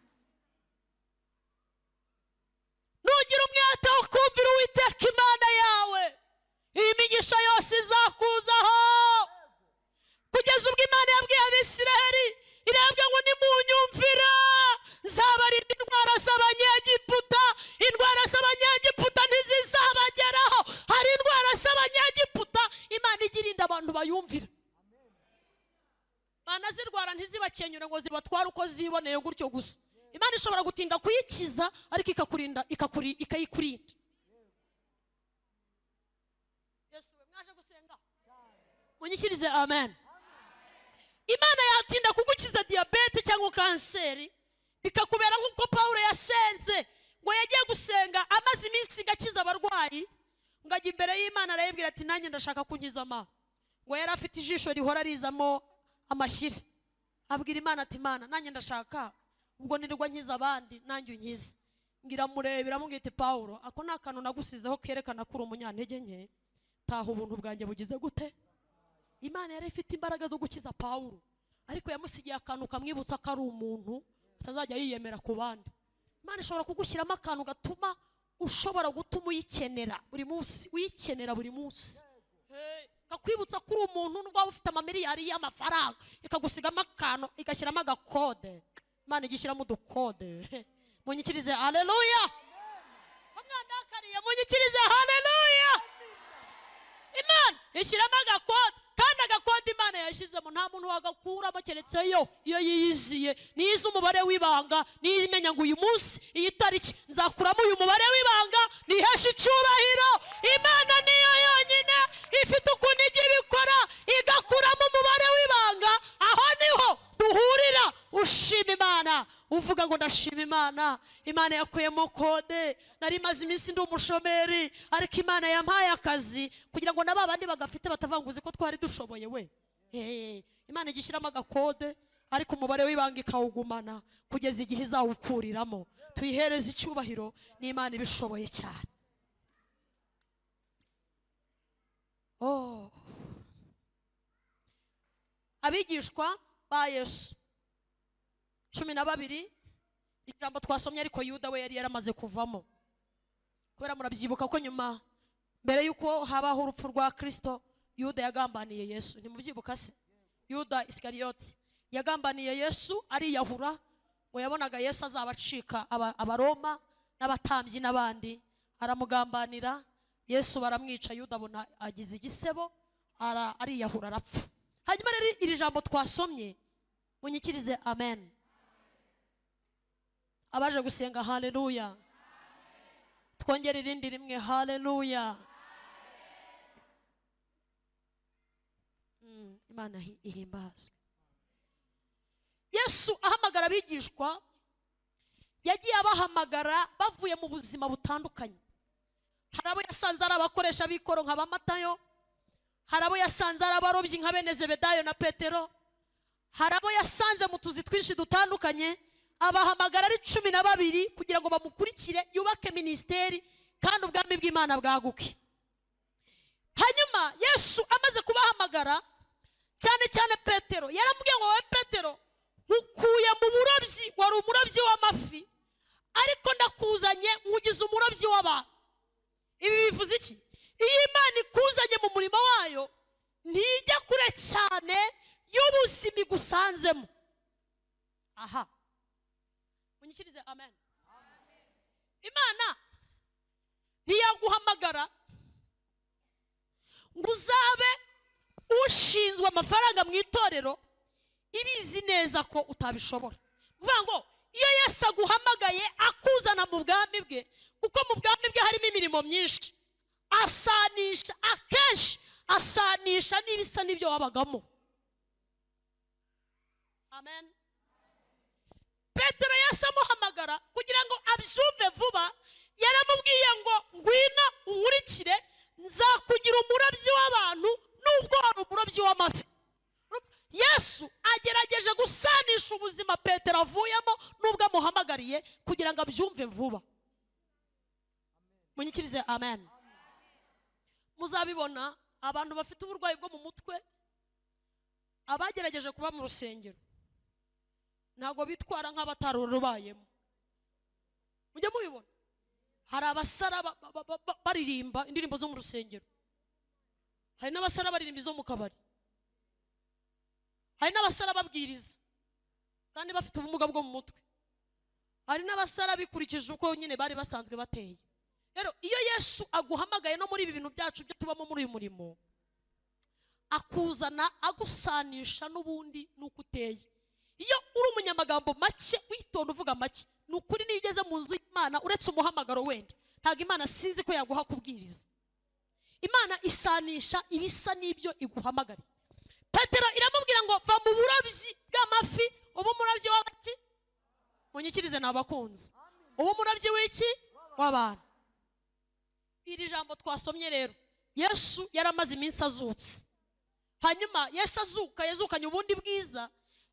[SPEAKER 1] nugira umwete wo kumvira Uwiteka Imana yawe iyi migisha yose izakuzaho kugeza ubwo Imana yabwiye Abisiraheli irabwa ngo nimunyumvira nzabarinda indwara z'abanyegiputa indwara z'abanyegiputa ntizizabageraho hari indwara z'abanyegiputa Imana igirinda abantu bayumvira banazirwara ntizibakenyure ngo zibatware uko ziboneye gutyo gusa Imana ishobora gutinda kuyikiza ariko ikayikurinda Yesu we mwaje gusenga munyikirize amen Imana yatinda kugukiza diabete cyangwa kanseri bikakubera nk'uko Paulo yasenze ngo yagiye gusenga amaze iminsi gakiza abarwayi ngajya imbere y'Imana arayibwira ati nanjye ndashaka kunkiza ngo yari afite ijisho rihora rizamo amashyira abwira Imana ati Imana nanjye ndashaka ubwo nirwa nkiza abandi nanjye unkize ngira murebera mubwira ati Paulo ako nakantu nagusizeho kerekana kuri umunyantege nke taha ubuntu bwanjye bugize gute Imana yari ifite imbaraga zo gukiza Paulo ariko yamusigiye akantu kamwibutsa ko ari umuntu atazajya yiyemera ku bandi Imana ishobora kugushyiramo akantu gatuma ushobora gutuma uyikenera buri munsi kakwibutsa kuri umuntu n'ubwo ufite amamiliyari y'amafaranga ikagusigamo akantu igashyiramo agakode Imana igishyiramo udukode munyikirize haleluya umwandakariye munyikirize haleluya Imana ishyiramo agakode kandi agakode Imana yashyizemo nta muntu wagakuramo keretse iyo yiyiziye niyize umubare w'ibanga niyimenya ngo uyu munsi iyi tariki nzakuramo uyu mubare w'ibanga nihesha icyubahiro Imana niyo yonyine ifite ukuntu igiye ibikora igakuramo umubare w'ibanga aho niho duhurira ushima Imana uvuga ngo ndashima Imana Imana yakuyemo kode nari maze iminsi ndi umushomeri ariko Imana yampaye akazi kugira ngo nababandi bagafite batavanguze ko twari dushoboye we Imana igishyiramo agakode ariko umubare w'ibanga ikawugumana kugeza igihe izawukuriramo tuyihereze icyubahiro n'Imana ibishoboye cyane abigishwa ba Yesu 12 ijambo twasomye ariko Yuda we yari yaramaze kuvamo kubera murabyibuka ko nyuma mbere yuko habaho urupfu rwa Kristo Yuda yagambaniye Yesu. Ntimubyibuka se? Yuda Iskariyoti yagambaniye Yesu ariyahura ngo yabonaga Yesu azabacika abaroma n'abatambyi n'abandi, aramugambanira. Yesu baramwica, Yuda abona agize igisebo, ariyahura arapfa. Hanyuma rero iri jambo twasomye munyikirize amen. Abaje gusenga haleluya. Twongere irindi rimwe haleluya. Imana ihimbazwe. Yesu ahamagara abigishwa, yagiye abahamagara bavuye mu buzima butandukanye. Hari abo yasanze ari abakoresha bikoro nka Matayo, hari abo yasanze ari abarobyi nka bene Zebedayo na Petero, hari abo yasanze mu tuzi twinshi dutandukanye, abahamagara ari 12 kugira ngo bamukurikire yubake ministeri kandi ubwami bw'Imana bwaguke. Hanyuma Yesu amaze kubahamagara, cyane cyane Petero yaramubwiye ngo, wowe Petero, nkukuye mu burobyi, wari umurobyi w'amafi, ariko ndakuzanye nkugize umurobyi w'abantu. Ibi bivuze iki? Iyo Imana ikuzanye mu murimo wayo ntijya kure cyane y'ubuzima igusanzemo. Aha, munyikirize amen. Imana ntiyaguhamagara ngo uzabe ushinzwe amafaranga mu itorero ibizi neza ko utabishobora. Uvuga ngo iyo Yesu aguhamagaye akuzana mu bwami bwe, kuko mu bwami bwe harimo imirimo myinshi, asanisha akenshi, asanisha n'ibisa n'ibyo wabagamo. Amen. Petero Yesu amuhamagara kugira ngo abyumve vuba, yaramubwiye ngo ngwino unkurikire, nzakugira umurobyi w'abantu nubwo wari umurobyi w'amafi. Yesu agerageje gusanisha ubuzima Petero avuyemo nubwo amuhamagariye kugira ngo abyumve vuba. Munyikirize amen. Muzabibona abantu bafite uburwayi bwo mu mutwe, abagerageje kuba mu rusengero ntago bitwara nk'abatarurubayemo. Mujye mubibona, hari abasara baririmba indirimbo zo mu rusengero, hari n'abasara baririmba izo mu kabari, hari n'abasara babwiriza kandi bafite ubumuga bwo mu mutwe, hari n'abasara bikurikije uko nyine bari basanzwe bateye. Rero iyo Yesu aguhamagaye no muri ibi bintu byacu byo tubamo muri uyu murimo, akuzana agusanisha n'ubundi nuko uteye. Iyo uri umunyamagambo make, witonda uvuga make, nukuri niyo ugeze mu nzu y'Imana uretse umuhamagaro wenda, ntago Imana sinzi ko yaguha kubwiriza. Imana isanisha ibisa n'ibyo iguhamagariye. Petero iramubwira ngo va mu burobyi bw'amafi ubu umurobyi w'abaki. Munyikirize n'abakunzi, ubu umurobyi w'iki? W'abantu. Iri jambo twasomye rero, Yesu yaramaze iminsi azutse. Hanyuma Yesu azuka, yazukanye ubundi bwiza,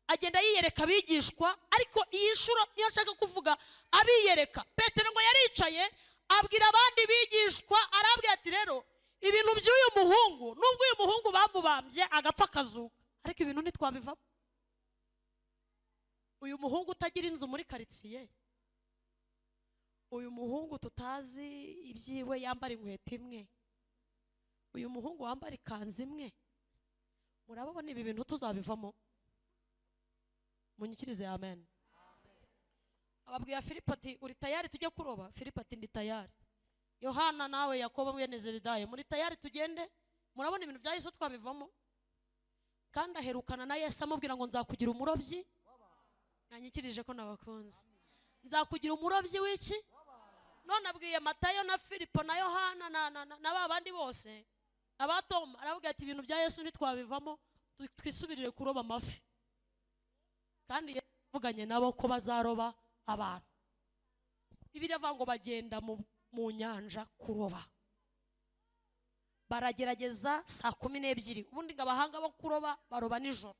[SPEAKER 1] agenda yiyereka abigishwa, ariko iyi nshuro niyo nshaka kuvuga abiyereka. Petero ngo yaricaye abwira abandi bigishwa, arabwira ati rero ibintu by'uyu muhungu, nubwo uyu muhungu bamubambye agapfa akazuka, ariko ibintu ntitwabivamo. Uyu muhungu utagira inzu muri karitsiye, uyu muhungu tutazi ibyiwe, yambara inkweto imwe, uyu muhungu wambara ikanzu imwe, murabona ibi bintu tuzabivamo. Munyikirize amen. Ababwiye Filipo ati uri tayari tujye kuroba? Filipo ati ndi tayari. Yohana nawe Yakobo mwene Zebedayo muri tayari tugende? Murabona ibintu bya Yesu twabivamo. Kandi aherukana na Yesu amubwira ngo nzakugira umurobyi. Nanyikirije ko nabakunze, nzakugira umurobyi w'iki? None abwiye Matayo na Filipo na Yohana na babandi bose abatoma, aravuga ati ibintu bya Yesu ntitwabivamo, twisubirire kuroba amafi. Kandi yavuganye nabo ko bazaroba abantu. Bibiliya ivuga ngo bagenda mu nyanja kuroba, baragerageza saa 12. Ubundi ngo abahanga bo kuroba baroba nijoro,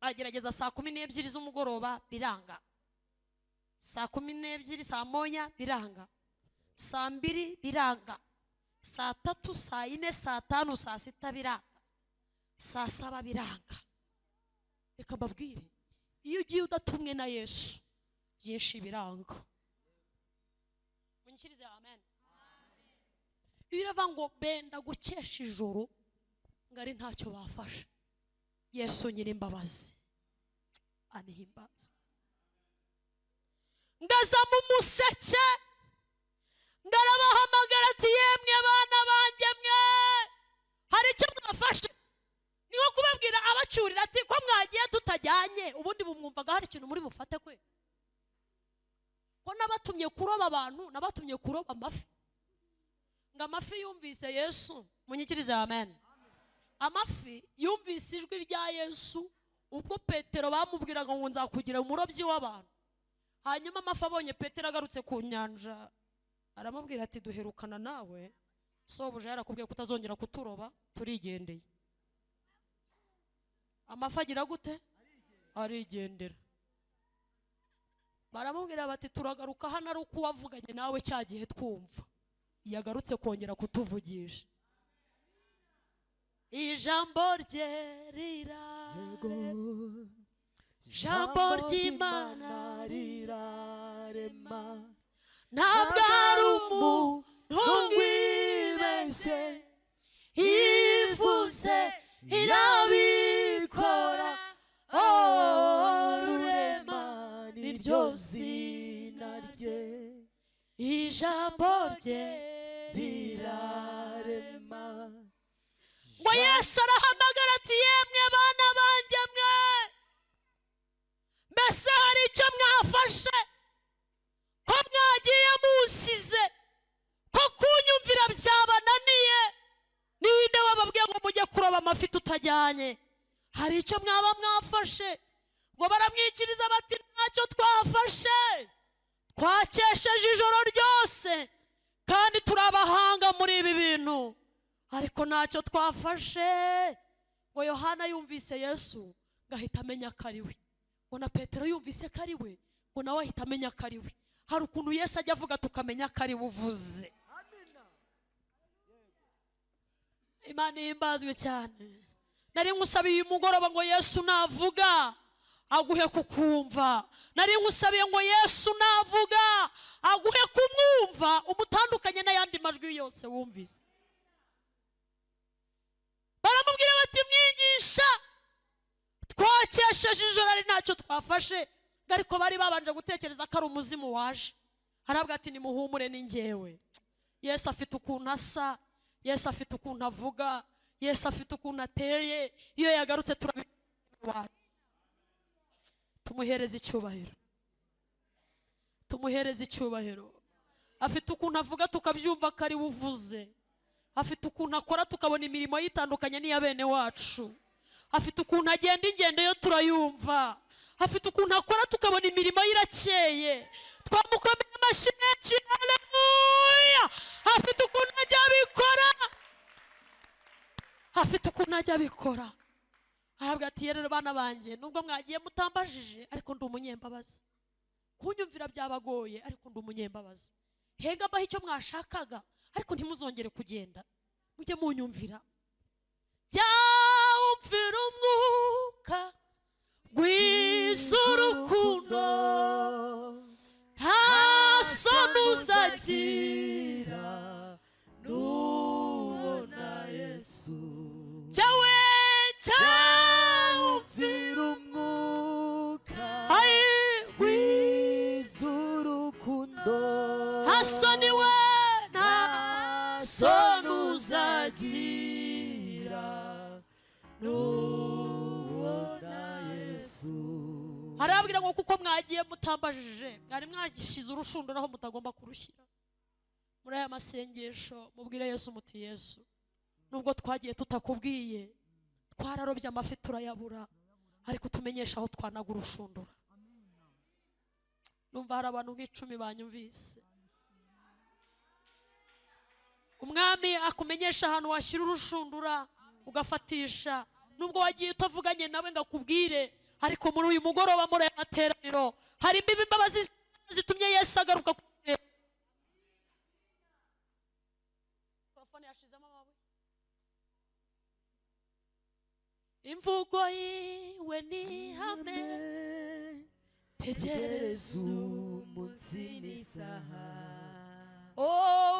[SPEAKER 1] baragerageza saa 12 z'umugoroba biranga, saa 12, saa 1 biranga, saa 2 biranga, saa 3, saa 4, saa 5, saa 6 biranga, saa 7 biranga. Reka mbabwire, iyo ugiye udatumwe na Yesu byinshi biranga. munyikirize amen. Birava ngo benda gukesha ijoro ngari ntacyo bafashe. Yesu nyiri imbabazi anihimbaza. Ngaza mu museke ndarabahamagara ati yemwe abana banjye mwe hari icyo mwafashe. Niho kubabwira abacyurira ati ko mwagiye tutajyanye ubundi bumwumvaga hari ikintu muri bufate kwe. Ko nabatumye kuroba abantu nabatumye kuroba amafi. Nga amafi yumvise Yesu munyikirize amen. Amafi yumvise ijwi rya Yesu ubwo Petero bamubwiraga ngo nzakugira umurobyi w'abantu. Hanyuma amafi abonye Petero agarutse ku nyanja aramubwira ati duherukana nawe sobuja yarakubwiye kutazongera kuturoba turigendeye. Amafi agira gute? Arigendera. Baramubwira bati turagaruka hano ari uko wavuganye nawe cyagihe twumva. Yagarutse kongera kutuvugisha. Ijambo rye rirarema, jambo ry'Imana rirarema, ntabwo ari umuntu wibeshye, ivuze irabikora. Rurema niryo zina rye, ijambo rye rirarema. Ngo Yesu arahamagara ati yemwe bana banjye mwe mbese hari icyo mwafashe ko mwagiye musize ko kunyumvira byabananiye. Ninde wababwiye ngo mujye kuroba amafi tutajyanye? Hari icyo mwaba mwafashe? Ngo baramwikiriza bati ntacyo twafashe, twakesheje ijoro ryose kandi turabahanga muri ibi bintu ariko ntacyo twafashe. Ngo Yohana yumvise Yesu ngahita amenya ko ari we. Ngo na Petero yumvise ko ari we ngo nawe ahita amenya ko ari we. Hari ukuntu Yesu ajya avuga tukamenya ko ari we uvuze. Imana ihimbazwe cyane. Nari nkusabiye umugoroba ngo Yesu navuga aguhe kukumva. Nari nkusabiye ngo Yesu navuga aguhe kumwumva umutandukanye n'ayandi majwi yose wumvise. Baramubwira bati mwigisha twakesheje ijoro ari ntacyo twafashe. Ariko bari babanje gutekereza ko ari umuzimu waje. Harabwa ati nimuhumure ni njyewe. Yesu afite ukuntu asa, Yesu afite ukuntu avuga, Yesu afite ukuntu ateye. Iyo yagarutse turabibona. Tumuhereze icyubahiro, tumuhereze icyubahiro. Afite ukuntu avuga tukabyumva ko ari uvuze. Afite ukuntu akora tukabona imirimo yitandukanye n'iya bene wacu. Afite ukuntu agenda ingendo yo turayumva. Afite ukuntu akora tukabona imirimo irakeye twamukomeye amashyi menshi. Haleluya. Afite ukuntu ajya abikora, afite ukuntu ajya abikora. Ahabwa ati rero bana banjye nubwo mwagiye mutambajije ariko ndi umunyembabazi. Kunyumvira byabagoye ariko ndi umunyembabazi. Henga mbaho icyo mwashakaga ariko ntimuzongere kugenda mujye munyumvira. Jya umwuka rw'isurukundo nta soni uzagira nubona Yesu. Jyawe umvira umwuka rw'isurukundo nta soni we nta soni uzagira nubona Yesu. Harabwira ngo kuko mwagiye mutambajije mwari mwagishize urushundura aho mutagomba kurushyira. Muri aya masengesho mubwire Yesu muti Yesu nubwo twagiye tutakubwiye twararobye amafi turayabura ariko tumenyesha aho twanaga urushundura. Numva hari abantu nk'icumi banyumvise. Umwami akumenyesha ahantu washyira urushundura ugafatisha. Nubwo wagiye utavuganye nawe ngakubwire ariko muri uyu mugoroba muri aya materaniro harimo imbabazi zitumye Yesu agaruka kureba. Mikrofone yashizemo amabuye. Imvugo yiwe ni hame tegereza umunsi n'isaha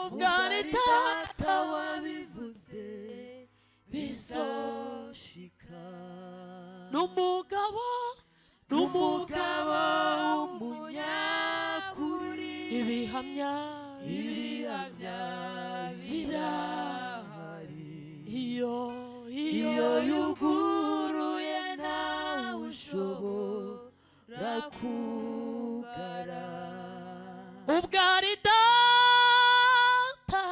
[SPEAKER 1] ubwari data
[SPEAKER 2] wabivuze bizoshika.
[SPEAKER 1] n'umugabo
[SPEAKER 2] w'umunyakuri,
[SPEAKER 1] ibihamya
[SPEAKER 2] birahari.
[SPEAKER 1] iyo
[SPEAKER 2] iyo yuguruye ntawe ushobora kugara.
[SPEAKER 1] ubwari data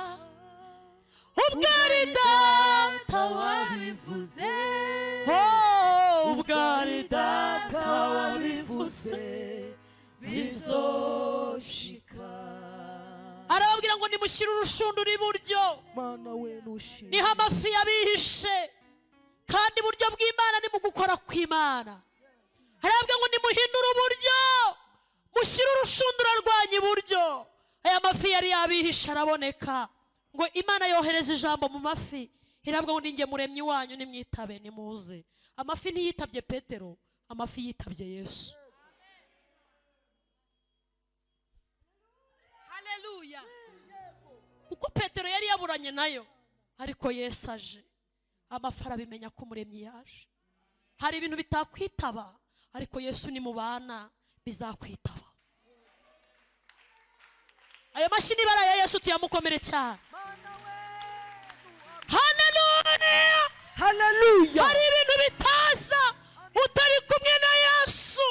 [SPEAKER 2] wabivuze,
[SPEAKER 1] ubwari data
[SPEAKER 2] wabivuze bizoshika.
[SPEAKER 1] arababwira ngo nimushyire urushundura iburyo,
[SPEAKER 2] Mana we nushimwe,
[SPEAKER 1] niho amafi yabihishe, kandi iburyo bw'Imana ni mu gukora kw'Imana. arababwira ngo nimuhindure uburyo, mushyire urushundura rwanyu iburyo. aya mafi yari yabihishe araboneka, ngo Imana yohereza ijambo mu mafi, irabwira ngo ninjye muremyi wanyu, nimwitabe nimuze. amafi ntiyitabye Petero, amafi yitabye Yesu.
[SPEAKER 3] Haleluya.
[SPEAKER 1] kuko Petero yari yaburanye nayo, ariko Yesu aje, amafi arabimenya ko umuremyi yaje. hari ibintu bitakwitaba, ariko Yesu nimubana bizakwitaba. ayo mashini ibara ya Yesu tuyamukomere cyane. Haleluya.
[SPEAKER 2] haleluya.
[SPEAKER 1] hari ibintu bitaza utari kumwe na Yesu,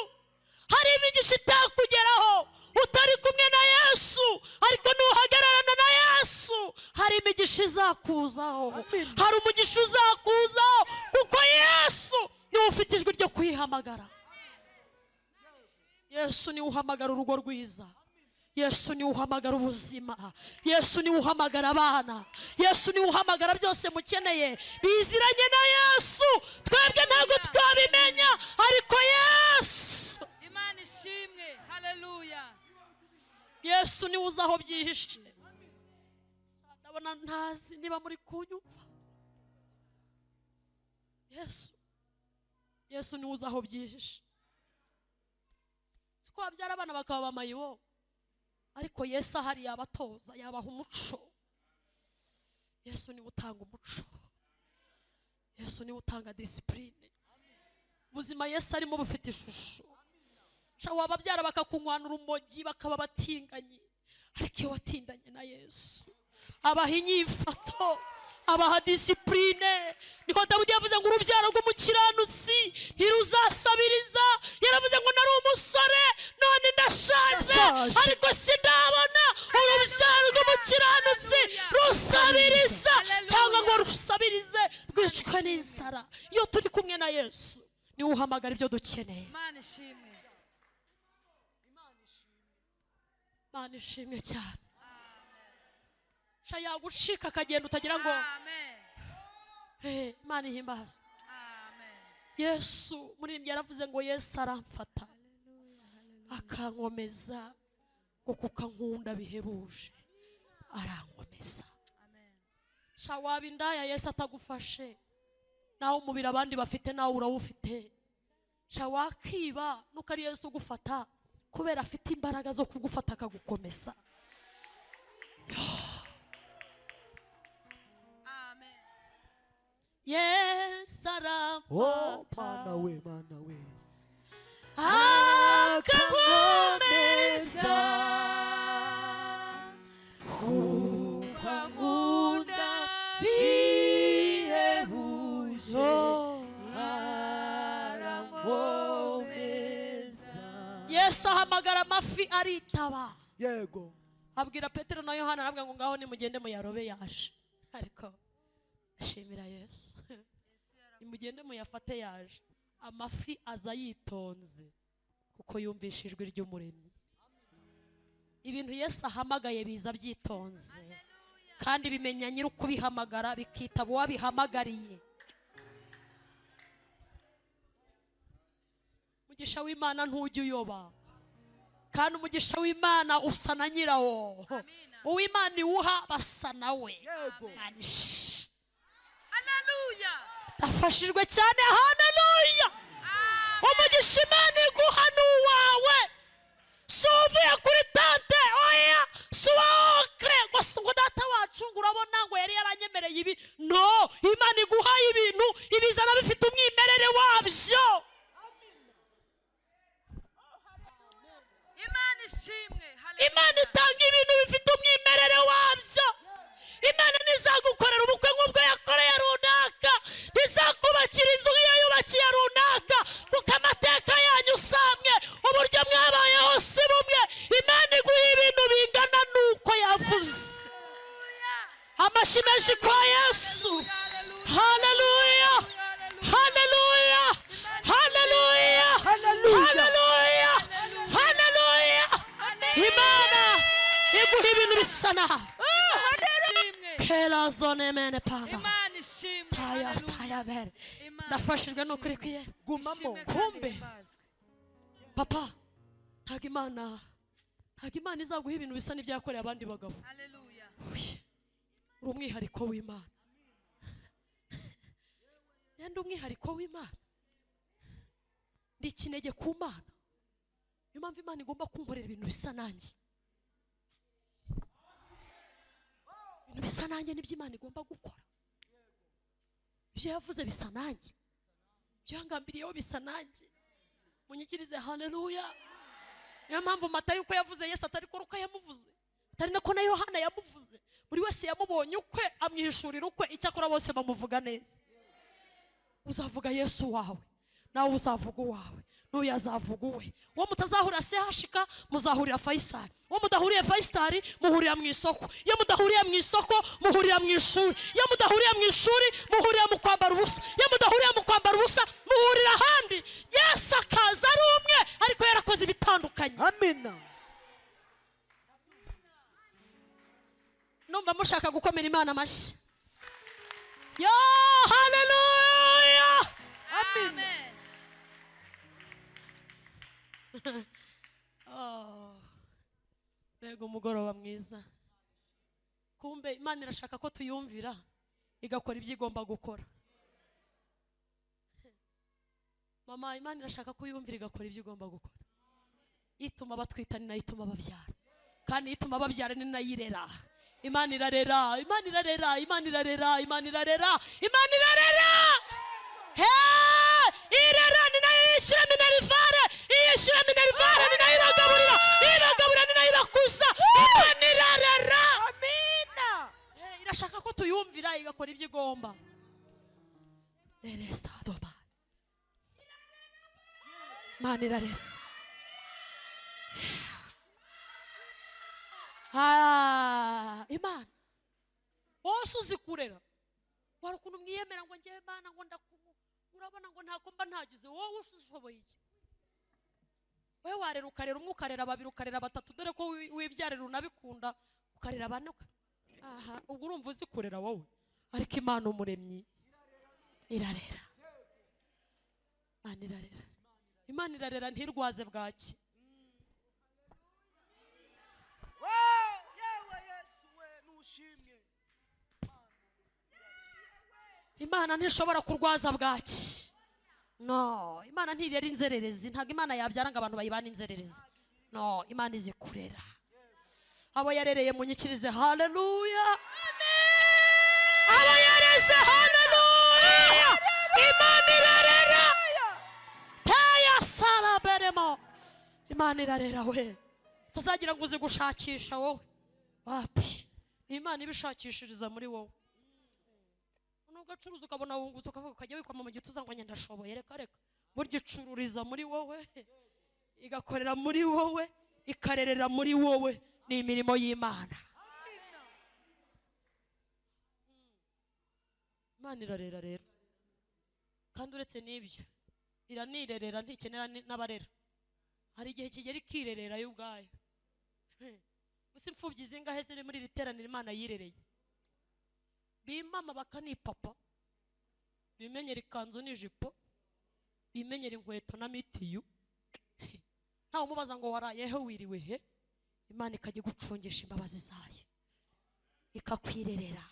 [SPEAKER 1] hari imigisha itakugeraho utari kumwe na Yesu, ariko nuhagararana na Yesu hari imigisha izakuzaho. hari umugisha uzakuzaho, kuko Yesu niwe ufite ijwi ryo kwihamagara. Yesu niwe uhamagara urugo rwiza, Yesu niwe uhamagara ubuzima, Yesu niwe uhamagara abana, Yesu niwe uhamagara byose mukeneye biziranye na Yesu. twebwe ntabwo twabimenya, ariko Yesu,
[SPEAKER 3] Imana ishimwe. Haleluya.
[SPEAKER 1] Yesu niwe uzi aho byihishe. ndabona ntazi niba muri kunyumva. Yesu niwe uzi aho byihishe. siko wabyara abana bakaba bamayibo, ariko Yesu ahari yabatoza, yabaha umuco. Yesu niwe utanga umuco, Yesu niwe utanga disipurine. ubuzima Yesu arimo bufite ishusho. wababyara bakakunywana urumogi bakaba batinganye, ariko iyo watindanye na Yesu abaha inyifato, abaha disipurine. niho Dawidi yavuze ngo urubyaro rw'umukiranutsi ntiruzasabiriza. yaravuze ngo nari umusore none ndashaje, ariko sindabona urubyaro rw'umukiranutsi rusabiriza, cyangwa ngo rusabirize rwicwe n'inzara. iyo turi kumwe na Yesu niwe uhamagara ibyo dukeneye.
[SPEAKER 3] Imana ishimwe.
[SPEAKER 1] Imana ishimwe cyane. yagucika akagenda utagira ngo
[SPEAKER 3] Amen.
[SPEAKER 1] Imana ihimbazwe.
[SPEAKER 3] Amen.
[SPEAKER 1] Yesu muririmbyi yaravuze ngo Yesu aramfata akankomeza, ngo kuko ankunda bihebuje arankomeza.
[SPEAKER 3] Amen.
[SPEAKER 1] waba indaya Yesu atagufashe, nawe umubiri abandi bafite nawe urawufite. wakiba nuko ari Yesu ugufata, kubera afite imbaraga zo kugufata akagukomeza.
[SPEAKER 3] Amen.
[SPEAKER 1] Yesu aramfata
[SPEAKER 2] Mana we, Mana we,
[SPEAKER 1] akankomeza,
[SPEAKER 2] kuko ankunda bihebuje arankomeza.
[SPEAKER 1] Yesu ahamagara amafi aritaba.
[SPEAKER 2] Yego.
[SPEAKER 1] abwira Petero na Yohana, arabwira ngo ngaho nimugende muyarobe yaje. ariko ashimira Yesu. nimugende muyafate yaje. amafi aza yitonze kuko yumvisha ijwi ry'umuremyi. ibintu Yesu ahamagaye biza byitonze, kandi bimenya nyiri ukubihamagara, bikitaba uwabihamagariye. umugisha w'Imana ntujya uyoba, kandi umugisha w'Imana usa na nyirawo. uw'Imana iwuha basa nawe.
[SPEAKER 2] Yego.
[SPEAKER 3] Haleluya.
[SPEAKER 1] Ndafashijwe cyane. Haleluya. umugisha Imana iguha ni uwawe, si uvuye kuri tante, oya, si uwa okre ngo data naguhaye ibi. No, Imana iguhaye ibintu ibizana bifite umwimerere wabyo.
[SPEAKER 3] Imana ishimwe. Hallelujah.
[SPEAKER 1] Imana itanga ibintu bifite umwimerere wabyo. Imana ntizagukorera ubukwe nk'ubwo yakoreye runaka, ntizakubakira inzu nk'iyo yubakiye runaka, kuko amateka yanyu usamye, uburyo mwabayeho si bumwe. Imana iguha ibintu bingana n'uko yavuze. Amashyi menshi kwa Yesu. Haleluya, haleluya, haleluya, haleluya, haleluya. Imana iguha ibintu bisa naho. Kera zone mene panda.
[SPEAKER 3] Imana ishimwe.
[SPEAKER 1] Taya staya bere. Nafashijwe n'ukuri kwiye.
[SPEAKER 2] Gumamo.
[SPEAKER 1] Kumbe papa, ntabwo Imana izaguha ibintu bisa n'ibyakoreye abandi bagabo.
[SPEAKER 3] Hallelujah.
[SPEAKER 1] Uri umwihariko w'Imana. Yandi umwihariko w'Imana. Ndi ikinege ku Mana. Niyo mpamvu Imana igomba kunkorera ibintu bisa nanjye. Ibintu bisa nanjye nibyo Imana igomba gukora. Ibyo yavuze bisa nanjye. Ibyo yangambiriyeho bisa nanjye. Munyikirize haleluya. Niyo mpamvu Matayo uko yavuze Yesu atari ko uko yamuvuze. Atari nako na Yohana yamuvuze. Buri wese yamubonye ukwe, amwihishurira ukwe, icyakora bose bamuvuga neza. Uzavuga Yesu wawe, nawe uzavuga uwawe, n'uyu azavuga uwe. Uwo mutazahurira CHK muzahurira Faisal. Uwo mudahuriye Faisal muhurira mu isoko. Iyo mudahuriye mu isoko muhurira mu ishuri. Iyo mudahuriye mu ishuri muhurira mu kwambara ubusa. Iyo mudahuriye mu kwambara ubusa muhurira ahandi. Yesu akaza ari umwe ariko yarakoze ibitandukanye.
[SPEAKER 2] Amina.
[SPEAKER 1] Numva mushaka gukomera Imana amashyi. Yo, haleluya.
[SPEAKER 3] Amen.
[SPEAKER 1] Mbega umugoroba mwiza. Kumbe Imana irashaka ko tuyumvira igakora ibyo igomba gukora. Mama, Imana irashaka ko uyumvira igakora ibyo igomba gukora. Ituma batwita ni nayo ituma babyara, kandi ituma babyara ni nayo irera. Imana irarera, Imana irarera, Imana irarera, Imana irarera, Imana irarera. Irera ni nayo yishyura minerivare, yishyura minerivare ni nayo ibagaburira, ibagaburira ni nayo ibakuza. Imana irarera.
[SPEAKER 3] Amina.
[SPEAKER 1] Irashaka ko tuyumvira igakora ibyo igomba. Imana irarera. Imana wose uzi kurera. Wari ukuntu mwiyemera ngo ngewe Imana ngo urabona ngo ntako mba ntagize. Wowe ushoboye iki? Wewe warera ukarera umwe, ukarera babiri, ukarera batatu, dore ko wibyarira unabikunda, ukarera bane. Aha, ubwo urumva uzi kurera wowe. Ariko Imana umuremyi irarera. Imana irarera. Imana irarera ntirwaze bwaki. Imana ntishobora kurwaza bwaki. No, Imana ntirera inzererezi. Ntabwo Imana yabyara ngo abantu bayibane inzererezi. No, Imana izi kurera. Abo yarereye munyikirize haleluya. Abo yareze haleluya. Imana irarera. Taya sala beremo. Imana irarera we. Tuzagira ngo uzi gushakisha wowe. Wapi? Ni Imana ibishakishiriza muri wowe. Ugacuruza ukabona wunguza ukavuga ukajya wikwama mu gituza ngo njye ndashoboye. Reka reka, burya icururiza muri wowe, igakorera muri wowe, ikarerera muri wowe. Ni imirimo y'Imana. Imana irarera rero, kandi uretse n'ibyo iranirerera, ntikenera n'abarera. Hari igihe kigera ikirerera yo ubwayo. Gusa imfubyi zingahe ziri muri iri teraniro Imana yirereye. Bimama bakanipapa, bimenyera ikanzu n'ijipo, bimenyera inkweto na mitiyu. Ntawe umubaza ngo warayeho wiriwe he. Imana ikajya gucungisha imbabazi zayo, ikakwirerera.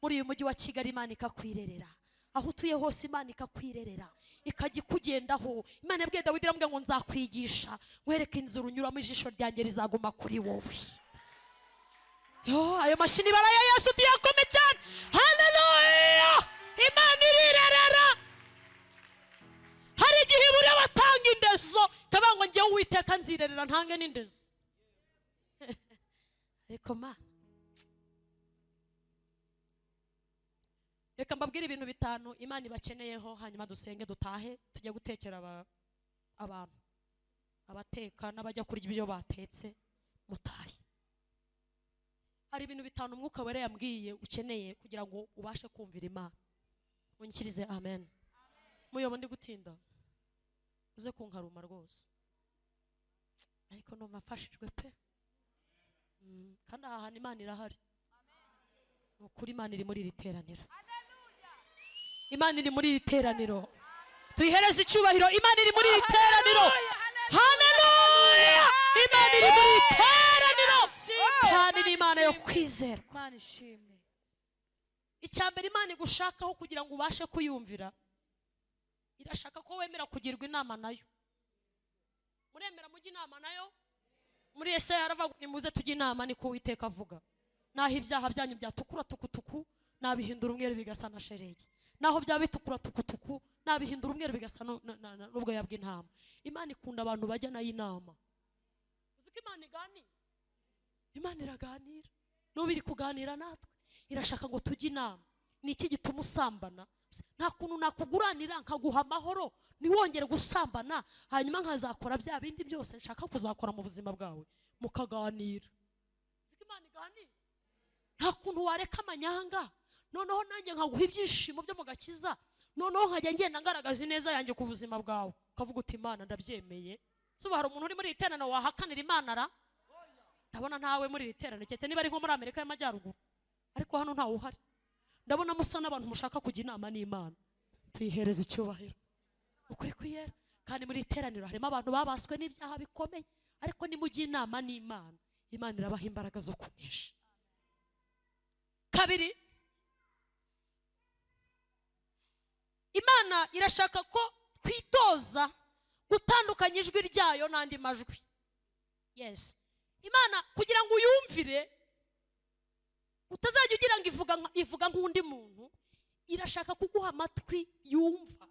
[SPEAKER 1] Muri uyu mujyi wa Kigali Imana ikakwirerera. Aho utuye hose Imana ikakwirerera, ikajya ikugendaho. Imana yabwiye Dawidi iramubwira ngo nzakwigisha, nkwereke inzira unyuramo, ijisho ryanjye rizaguma kuri wowe. Yo, ayo mashini baraya Yesu tuyakome cyane. Hallelujah. imana irirerera. Hari igihe ibura batanga indezo kavuga ngo njyewe Uwiteka nzirerera ntange n'indezo. Ariko mana, reka mbabwire ibintu bitanu imana ibakeneyeho, hanyuma dusenge dutahe tujye gutekera abantu, abateka n'abajya kurya ibyo batetse mutahe. Hari ibintu bitanu umwuka wera yambwiye ukeneye kugira ngo ubashe kumvira Imana. Munyikirize amen. Muyobo ndi gutinda uze kunkaruma rwose, ariko no mafashijwe pe. Kandi aha hantu Imana irahari. Ukuri Imana iri muri iri teraniro. Imana iri muri iri teraniro. Tuyihereze icyubahiro. Imana iri muri iri teraniro. Haleluya! Imana iri muri iri teraniro. Kandi ni Imana yo kwizerwa.
[SPEAKER 3] Imana ishimwe.
[SPEAKER 1] Icyambere Imana igushakaho kugira ngo ubashe kuyumvira, irashaka ko wemera kugirwa inama nayo. Muremera mujye inama nayo? Muri Yesaya aravuga nimuze tujye inama, niko Uwiteka avuga. Naho ibyaha byanyu byatukura tukutuku nabihindura umweru bigasa na sheregi, naho byaba bitukura tukutuku nabihindura umweru bigasa n'ubwoya bw'intama. Imana ikunda abantu bajya nayo inama. Uzi ko Imana iganira? Imana iraganira. N'ubu iri kuganira natwe, irashaka ngo tujye inama. Ni iki gituma usambana? Nta kuntu nakuguranira nkaguha amahoro niwongere gusambana, hanyuma nkazakora bya bindi byose nshaka kuzakora mu buzima bwawe, mukaganira. Uzi ko Imana iganira? Nta kuntu wareka amanyanga, noneho nanjye nkaguha ibyishimo byo mu gakiza, noneho nkajya ngenda ngaragaza ineza yanjye ku buzima bwawe, ukavuga uti Imana ndabyemeye. Suba hari umuntu uri muri iri teraniro wahakanira Imana ra? Ndabona ntawe muri iri teraniro, cyetse niba ari nko muri Amerika y'Amajyaruguru, ariko hano ntawe uhari. Ndabona musa n'abantu mushaka kujya inama n'Imana. Tuyihereze icyubahiro. Ukuri kwiyera. Kandi muri iri teraniro harimo abantu babaswe n'ibyaha bikomeye, ariko nimujye inama n'Imana, Imana irabaha imbaraga zo kunesha. Kabiri, Imana irashaka ko twitoza gutandukanya ijwi ryayo n'andi majwi. Yes. Imana kugira ngo uyumvire utazajya ugira ngo ivuga nk'undi muntu, irashaka kuguha amatwi yumva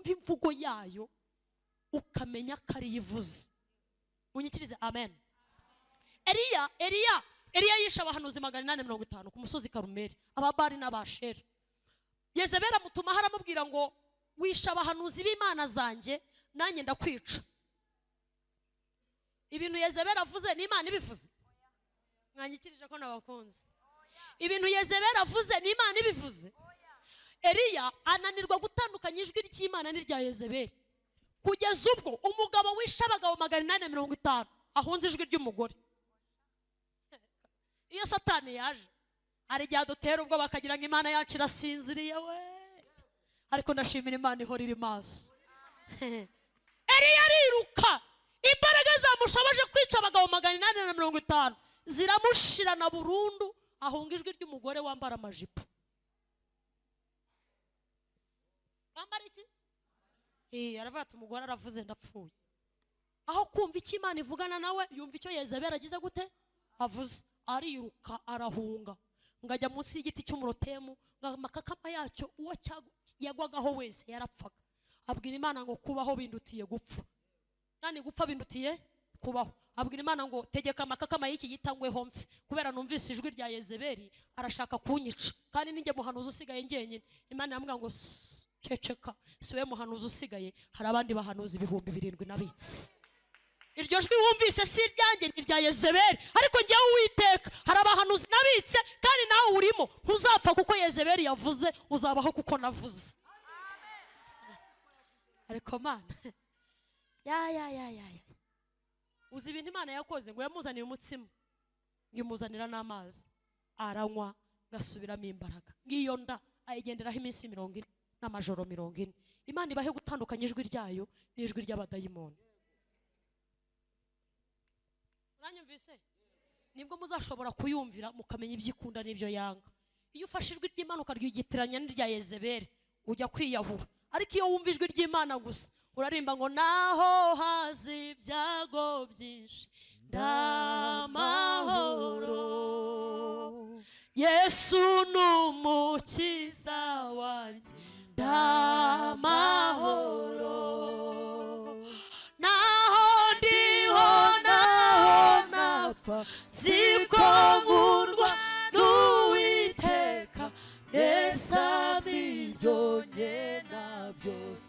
[SPEAKER 1] imvugo yayo, ukamenya ko ari yivuze. Munyikirize amen. Eliya yishe abahanuzi 850 ku musozi Karumeli, Ababari n'Abashera. Yezebeli amutuma haramubwira ngo wishe abahanuzi b'Imana zanjye, nanjye ndakwica. Ibintu Yezebeli avuze ni Imana ibivuze? Mwanyikirije ko nabakunze. Ibintu Yezebeli avuze ni Imana ibivuze? Eliya ananirwa gutandukanya ijwi ry'Imana n'irya Yezebeli, kugeza ubwo umugabo wishe abagabo 850 ahunze ijwi ry'umugore. Iyo Satani yaje, hari igihe adutera ubwo bakagira ngo Imana yacu irasinziriye we, ariko ndashimira Imana ihora iri maso. Eliya ariruka, imbaraga zamushoboje kwica abagabo 850 ziramushirana burundu, ahunga ijwi ry'umugore wambara amajipo. Wambara iki? Aravuga ati umugore aravuze ndapfuye. Aho kumva icyo Imana ivugana nawe, yumva icyo Yezebeli agize gute avuze, ariruka arahunga, ngajya munsi y'igiti cy'umurotemu, amakakama yacyo uwo yagwagaho wese yarapfaga. Abwira Imana ngo kubaho bindutiye gupfa, nani gupfa bindutiye kubaho. Abwira Imana ngo tegeka amakakama y'iki gitangweho mfe, kubera numvise ijwi rya Yezebeli arashaka kunyica, kandi ninjye muhanuzi usigaye ngenyine. Imana yambwira ngo ceceka, siwe muhanuzi usigaye, hari abandi bahanuzi 7,000 nabitse. Iryo jwi wumvise si ryanjye, ni rya Yezebeli, ariko njyewe Uwiteka hari abahanuzi nabitse, kandi nawe urimo. Ntuzapfa kuko Yezebeli yavuze, uzabaho kuko navuze. Ariko Mana uzi ibintu Imana yakoze, ngo yamuzaniye umutsima, ngimuzanira n'amazi, aranywa, gasubiramo imbaraga. Ngiyo nda ayigenderaho iminsi 40 n'amajoro 40. Imana ibahe gutandukanya ijwi ryayo n'ijwi ry'abadayimoni. Uranyumvise? Nibwo muzashobora kuyumvira mukamenya ibyo ikunda n'ibyo yanga. Iyo ufashe ijwi ry'Imana ukaryigitiranya n'irya Yezebeli, ujya kwiyahura. Ariko iyo wumva ijwi ry'Imana gusa, urarimba ngo naho hazi ibyago byinshi ndamahoro, Yesu n'umukiza wanjye ndamahoro naho ndiho naho napfa siko nkurwa n'Uwiteka Yesu amibyo ngena byose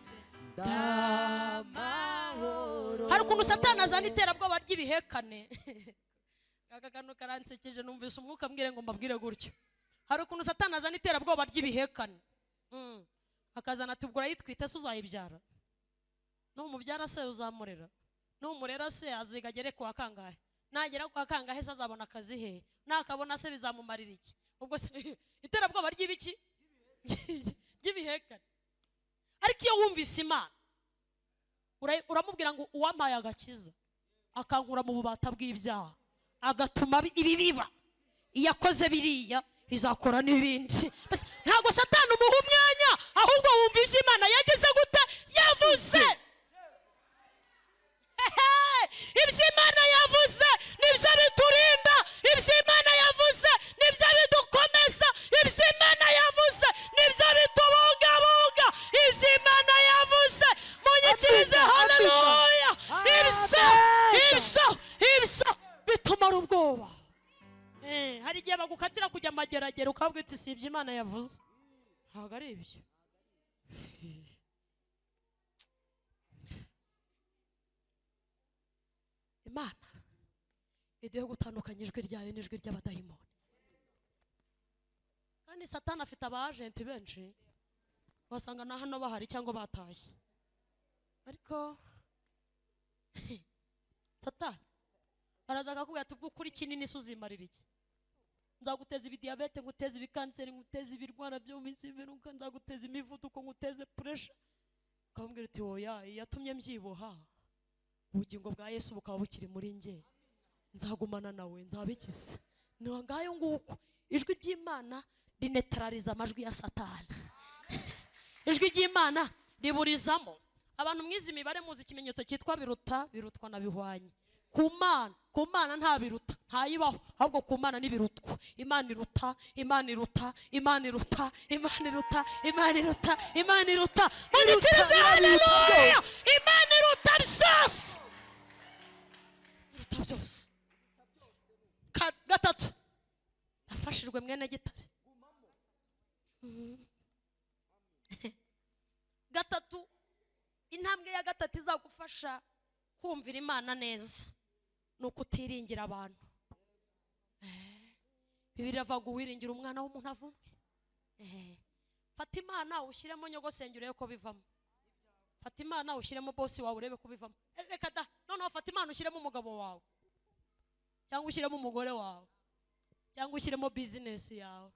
[SPEAKER 1] ndamahoro. Hari ukuntu Satani azana iterabwoba ry'ibihekane. Aka kantu karansekeje numvise umwuka mbwire ngo mbabwire gutyo. Hari ukuntu Satani azana iterabwoba ry'ibihekane. Akazana ati ubwo urayitwite se uzayibyara, n'umubyara se uzamurera, n'umurera se azigagere kwa kangahe, nagera kwa kangahe se azabona akazi he, nakabona se bizamumarira iki? Ubwo se iterabwoba ry'ibiki ry'ibihekane. Ariko iyo wumvise Imana uramubwira ngo uwampaye agakiza akankura mu bubata bw'ibyaha agatuma ibi biba, iyakoze biriya izakora n'ibindi. Ntabwo Satani umuha umwanya, ahubwo wumva ibyo Imana yagize gute yavuze. Ibyo Imana yavuze nibyo biturinda, ibyo Imana yavuze nibyo bidukomeza, ibyo Imana yavuze nibyo bitubungabunga, ibyo Imana yavuze munyikirize. Haleluya. Ibyo bitumara ubwoba. Hari igihe bagukatira kujya amageragere ukavuga ati si ibyo Imana yavuze, ntabwo ari ibyo. Imana iduhe gutandukanya ijwi ryayo n'ijwi ry'abadayimoni. Kandi Satani afite abajenti benshi, wasanga na hano bahari cyangwa batashye. Ariko Satani araza akakubwira ati ubwo ukuri kinini se uzimarira iki? Nzaguteza ibidiyabete, nguteze ibikanseri, nguteze ibirwara byo mu minsi y'imperuka, nzaguteza imivuduko, nguteze puresha. Ukambwira uti oya, yatumye mbyibuha, ubugingo bwa Yesu bukaba bukiri muri njye, nzagumana nawe, nzabikiza. Ni ngayo nguko ijwi ry'Imana rinetraliza amajwi ya Satani. Ijwi ry'Imana riburizamo. Abantu mwiza imibare muzi ikimenyetso cyitwa birutwa na bihwanye. Ku Mana nta biruta, ntayibaho, ahubwo ku Mana ni birutwa. Imana iruta, Imana iruta, Imana iruta, Imana iruta, Imana iruta, Imana iruta. Munyikirize haleluya. Imana iruta byose, iruta byose. Gatatu, nafashijwe mwene gitare. Gatatu, intambwe ya gatatu izagufasha kumvira Imana neza nuko utiringira abantu. Bibiliya avuga uwiringira umwana w'umuntu avumwe. Fata Imana ushyiremo nyogosenge urebe ko bivamo. Fata Imana ushyiremo bosi wawe urebe ko bivamo. Reka da, noneho fata Imana ushyiremo umugabo wawe, cyangwa ushyiremo umugore wawe, cyangwa ushyiremo business yawe,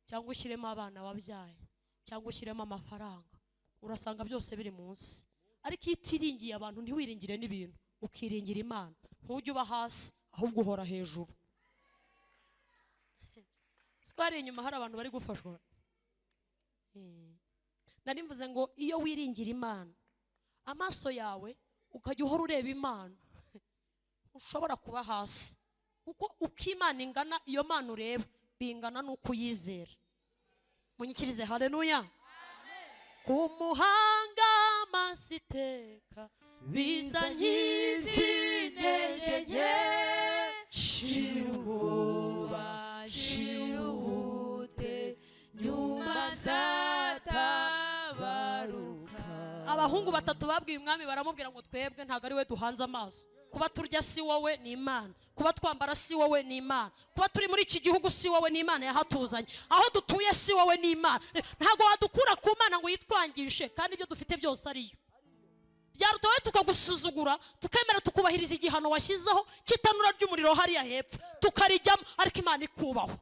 [SPEAKER 1] cyangwa ushyiremo abana wabyaye, cyangwa ushyiremo amafaranga. Urasanga byose biri munsi. Ariko itiringiye abantu ntiwiringire n'ibintu, ukiringira Imana, ntujye uba hasi ahubwo uhora hejuru. Skwari inyuma hari abantu bari gufashwa. Nari mvuze ngo iyo wiringira Imana, amaso yawe ukajya uhora ureba Imana, ushobora kuba hasi. Kuko uko Imana ingana, iyo Mana ureba bingana n'uko uyizera. Munyikirize haleluya. Kumuhanga masiteka bizanyizintege nke, shiruba shiruhute nyuma zatabaruka. Abahungu batatu babwiye umwami baramubwira ngo twebwe ntago ari we duhanze amaso. Kuba turya si wowe ni Imana, kuba twambara si wowe ni Imana, kuba turi muri iki gihugu si wowe ni Imana yahatuzanye, aho dutuye si wowe ni Imana. Ntago wadukura ku Mana ngo yitwangishe kandi ibyo dufite byose ariyo. Byarutowe tukagusuzugura, tukemera tukubahiriza igihano washyizeho kitanura ry'umuriro hariya hepfo, tukarijyamo, ariko Imana ikubaho.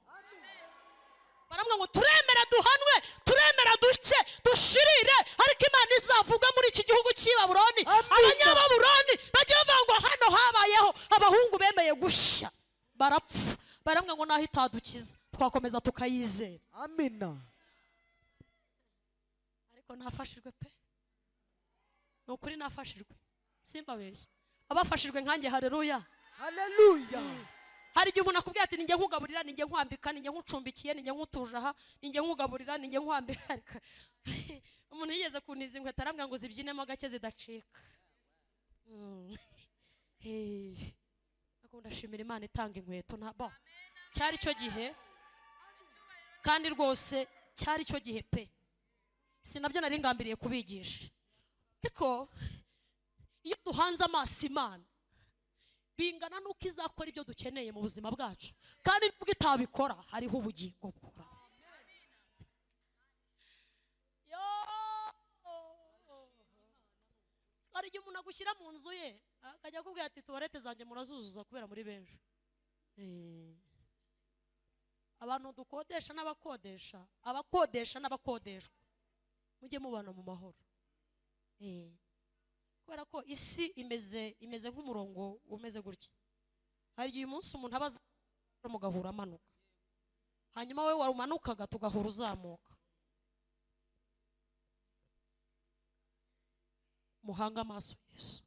[SPEAKER 1] Baramwe ngo turemera duhanwe, turemera duke, dushirire, ariko Imana izavuga muri iki gihugu cy'i Babuloni. Abanyababuloni bagiye bavuga ngo hano habayeho abahungu bemeye gushya barapfa. Baramwe ngo naho itadukiza twakomeza tukayizera.
[SPEAKER 2] Amina.
[SPEAKER 1] Ariko nafashijwe pe, nukuri nafashijwe, simbabeshye. Abafashijwe nkanjye haleluya.
[SPEAKER 2] Haleluya.
[SPEAKER 1] hari igihe umuntu akubwira ati ninjye nkugaburira, ninjye nkwambika, ninjye nkucumbikiye, ninjye nkutuje aha, ninjye nkugaburira, ninjye nkwambika. Umuntu yigeze kuntiza inkweto arambwira ngo zibyinemo gake zidacika. Ndashimira Imana itanga inkweto ntabwo cyari cyo gihe, kandi rwose cyari cyo gihe pe. Sinabyo nari ngambiriye kubigisha, ariko iyo duhanze amaso Imana bingana nuko izakora ibyo dukeneye mu buzima bwacu, kandi nubwo itabikora hariho ubugingo bukora. Hari igihe umuntu agushyira mu nzu ye akajya akubwira ati tuwarete zanjye murazuzuza kubera muri benshi. Abantu dukodesha n'abakodesha, abakodesha n'abakodeshwa, mujye mubana mu mahoro. Kubera ko isi imeze nk'umurongo umeze gutya. Hari igihe umunsi umuntu abaza mugahura amanuka, hanyuma we warumanukaga tugahura uzamuka. Muhanga amaso Yesu,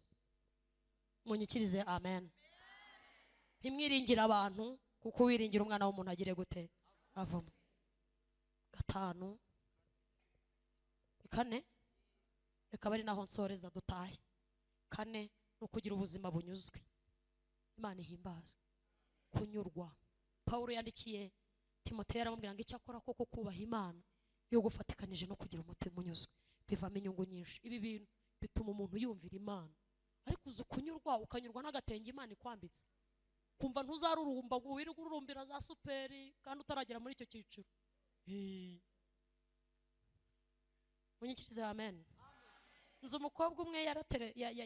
[SPEAKER 1] munyikirize amen. Ntimwiringire abantu, kuko wiringira umwana w'umuntu agire gute avamo. 5 4 reka bari naho nsoreza dutahe. 4 no kugira ubuzima bunyuzwe. Imana ihimbaza kunyurwa. Paulo yandikiye Timoteyo aramubwira ngo icyo akora koko kubaha Imana yo gufatikanije no kugira umutima unyuzwe bivamo inyungu nyinshi. Ibi bintu bituma umuntu yumvira Imana, ariko uzi kunyurwa ukanyurwa n'agatenge Imana ikwambitse, kumva ntuzarurumba ngo wirirwe ururumbira za superi kandi utaragera muri icyo cyiciro. Munyikirize amen. Nzi umukobwa umwe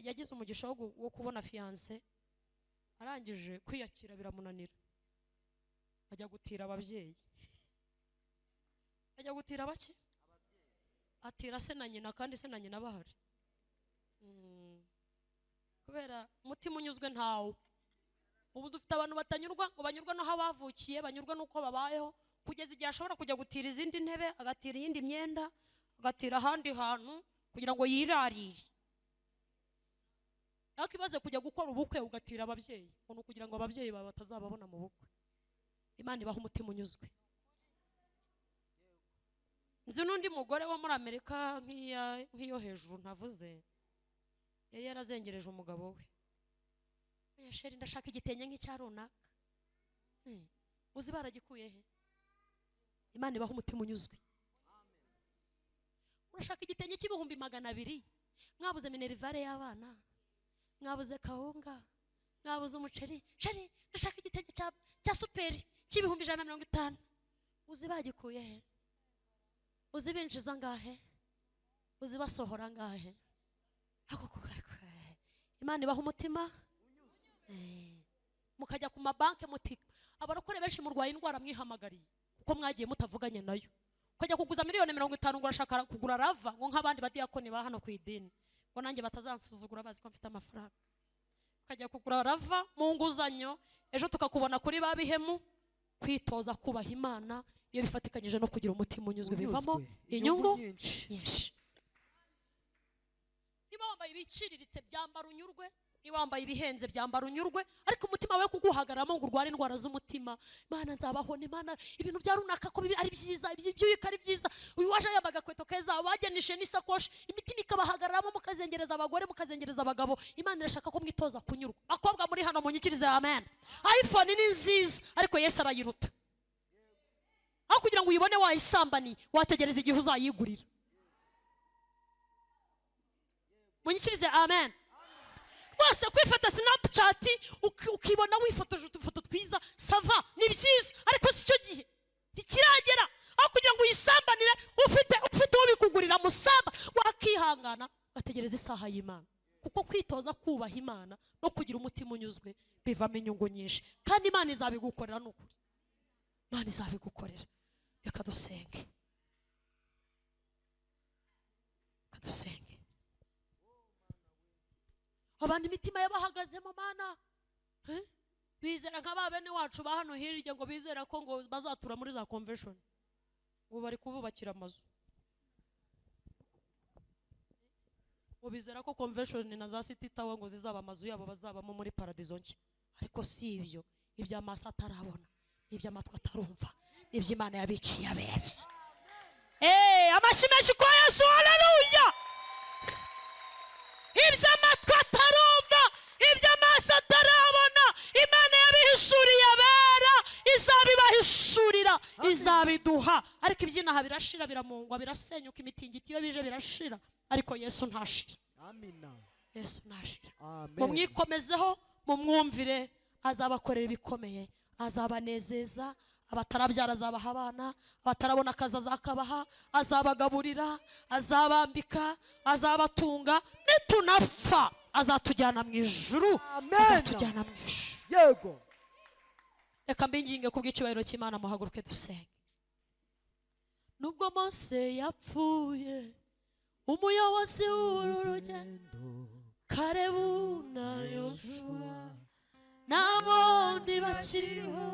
[SPEAKER 1] yagize umugisha wo kubona fiance, arangije kwiyakira biramunanira, ajya gutira ababyeyi. Ajya gutira bake? Atira se na nyina, kandi se na nyina bahari. Kubera umutima unyuzwe ntawo. Ubu dufite abantu batanyurwa, ngo banyurwa n'aho bavukiye, banyurwa n'uko babayeho, kugeza igihe ashobora kujya gutira izindi ntebe, agatira iyindi myenda, agatira ahandi hantu kugira ngo yirarire. Ariko ibaze kujya gukora ubukwe ugatira ababyeyi, ngo kugira ngo ababyeyi bawe batazababona mu bukwe. Imana ibaha umutima unyuzwe. Nzi n'undi mugore wo muri Amerika nk'iyo hejuru ntavuze, yari yarazengereje umugabo we. Sheri ndashaka igitenge nk'icya runaka. Uzi baragikuye he? Imana ibaha umutima unyuzwe. Urashaka igitenge cy'ibihumbi 200, mwabuze minerivare y'abana, mwabuze kawunga, mwabuze umuceri. Sheri ndashaka igitenge cya superi cy'ibihumbi 150. Uzi bagikuye he? Uzi binjiza ngahe? Uzi basohora ngahe? Imana ibaha umutima. Mukajya ku mabanke muti abarokore benshi murwaye indwara mwihamagariye kuko mwagiye mutavuganye nayo. Ukajya kuguza miliyoni 50 ngo urashaka kugura rava ngo nk'abandi badiyakoni ba hano ku idini, ngo nanjye batazansuzugura bazi ko mfite amafaranga. Ukajya kugura rava mu nguzanyo, ejo tukakubona kuri babihemu. Kwitoza kubaha Imana iyo bifatikanyije no kugira umutima unyuzwe bivamo inyungu nyinshi. Niba wambaye ibiciriritse byambara unyurwe, niba wambaye ibihenze byambara unyurwe, ariko umutima we kuguhagaramo ngo urware indwara z'umutima. Imana nzabaho, Imana ibintu bya runaka ko ari byiza, iby'uyika ari byiza. Uyu waje yambaga kweto keza, bagenishe n'isakoshi, imitima ikabahagaramo, mukazengereza abagore, mukazengereza abagabo. Imana irashaka ko mwitoza kunyurwa. Bakobwa muri hano munyikirize amen. iPhone ni nziza, ariko Yesu arayiruta. Aho kugira ngo uyibone wayisambani, wategereza igihe uzayigurira. Munyikirize amen. Rwose kwifata Snapchat ukibona wifotoje utufoto twiza sava ni byiza, ariko si cyo gihe ntikiragera aho kugira ngo uyisambanire ufite ubikugurira musamba. Wakihangana ugategereza isaha y'Imana, kuko kwitoza kubaha Imana no kugira umutima unyuzwe bivamo inyungu nyinshi, kandi Imana izabigukorera n'ukuri. Imana izabigukorera. Reka dusenge. Abandi imitima yabahagazemo Mana, bizera nk'aba bene wacu ba hano hirya ngo bizera ko ngo bazatura muri za convention, ngo bari kububakira amazu, ngo bizera ko convention na za city tower ngo zizaba amazu yabo bazabamo muri paradizo nshya. Ariko si ibyo. iby'amaso atarabona, iby'amatwi atarumva, iby'Imana yabikiye abera. Amashyi menshi kwa Yesu, haleluya. Iby'amatwi atarumva, iby'amaso atarabona, Imana yabihishuriye abera, izabibahishurira, izabiduha. Ariko iby'inaha birashira, biramungwa, birasenyuka, imitingito iyo bije birashira, ariko Yesu ntashira.
[SPEAKER 2] Amina.
[SPEAKER 1] Yesu ntashira.
[SPEAKER 2] Amen.
[SPEAKER 1] Mumwikomezeho, mumwumvire, azabakorera ibikomeye, azabanezeza. Abatarabyara azabaha abana, abatarabona akazi azakabaha, azabagaburira, azabambika, azabatunga, nitunapfa azatujyana mu ijuru.
[SPEAKER 2] Amen.
[SPEAKER 1] Azatujyana mu ijuru.
[SPEAKER 2] Yego.
[SPEAKER 1] Reka mbinginge kubw'icyubahiro cy'Imana, muhaguruke dusenge. Nubwo Mose yapfuye, umuyobozi w'uru rugendo, Kalebu na Yoshua n'abandi bakiriho,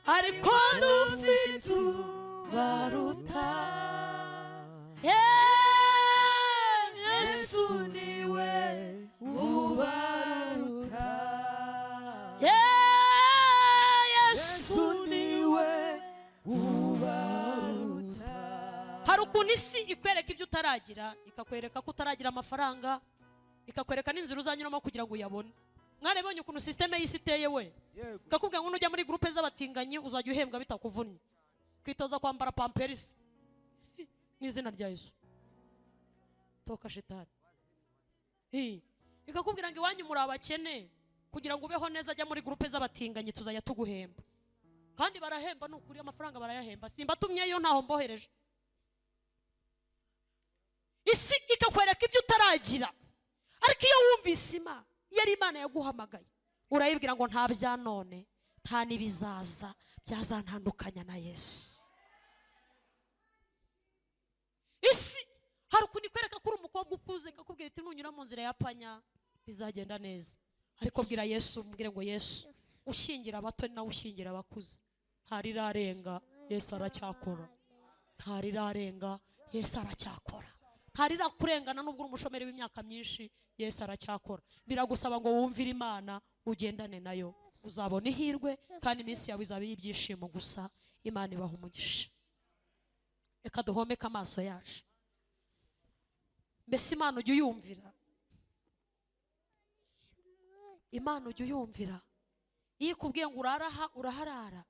[SPEAKER 1] ariko dufite ubaruta. Yesu niwe ubaruta. Yesu niwe ubaruta. Hari ukuntu isi ikwereka ibyo utaragira, ikakwereka ko utaragira amafaranga, ikakwereka n'inzira uzanyuramo kugira ngo uyabone. Mwarebonye ukuntu systeme y'isi iteye we?
[SPEAKER 2] Yego.
[SPEAKER 1] Kakubwira ngo nujya muri groupe z'abatinganyi uzajya uhembwa bitakuvunnye. Kwitoza kwambara pampers n'izina rya Yesu. Toka shetani. Ikakubwira ngo iwanyu muri abakene, kugira ngo ubeho neza ajya muri groupe z'abatinganyi tuzajya tuguhemba. Kandi barahemba n'ukuri, amafaranga barayahemba. Simbatumyeyo ntaho mbohereje. Isi ikakwereka ibyo utaragira. Ariko iyo wumvise Imana, yari Imana yaguhamagaye, urayibwira ngo nta bya none, nta nibizaza byazantandukanya na Yesu. Isi hari ukuntu ikwereka ko uri umukobwa ukuze, ikakubwira iti nunyura mu nzira ya panya bizagenda neza. Ariko bwira Yesu, mbwire ngo Yesu ushingira abato nawe ushingira abakuze. Ntarirarenga, Yesu aracyakora. Ntarirarenga, Yesu aracyakora. Ntarirakurengana nubwo uri umushomeri w'imyaka myinshi, Yesu aracyakora. Biragusaba ngo wumvire Imana, ugendane nayo, uzabona ihirwe, kandi iminsi yawe izaba y'ibyishimo gusa. Imana ibaha umugisha. Reka duhomeke amaso yacu. Mbese Imana ujya uyumvira? Imana ujya uyumvira? Iyo ikubwiye ngo uraraha, uraharara.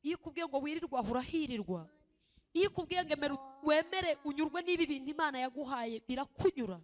[SPEAKER 1] Iyo ikubwiye ngo wirirwa, urahirirwa. Iyo ikubwiye ngo wemere unyurwe n'ibi bintu Imana yaguhaye, birakunyura.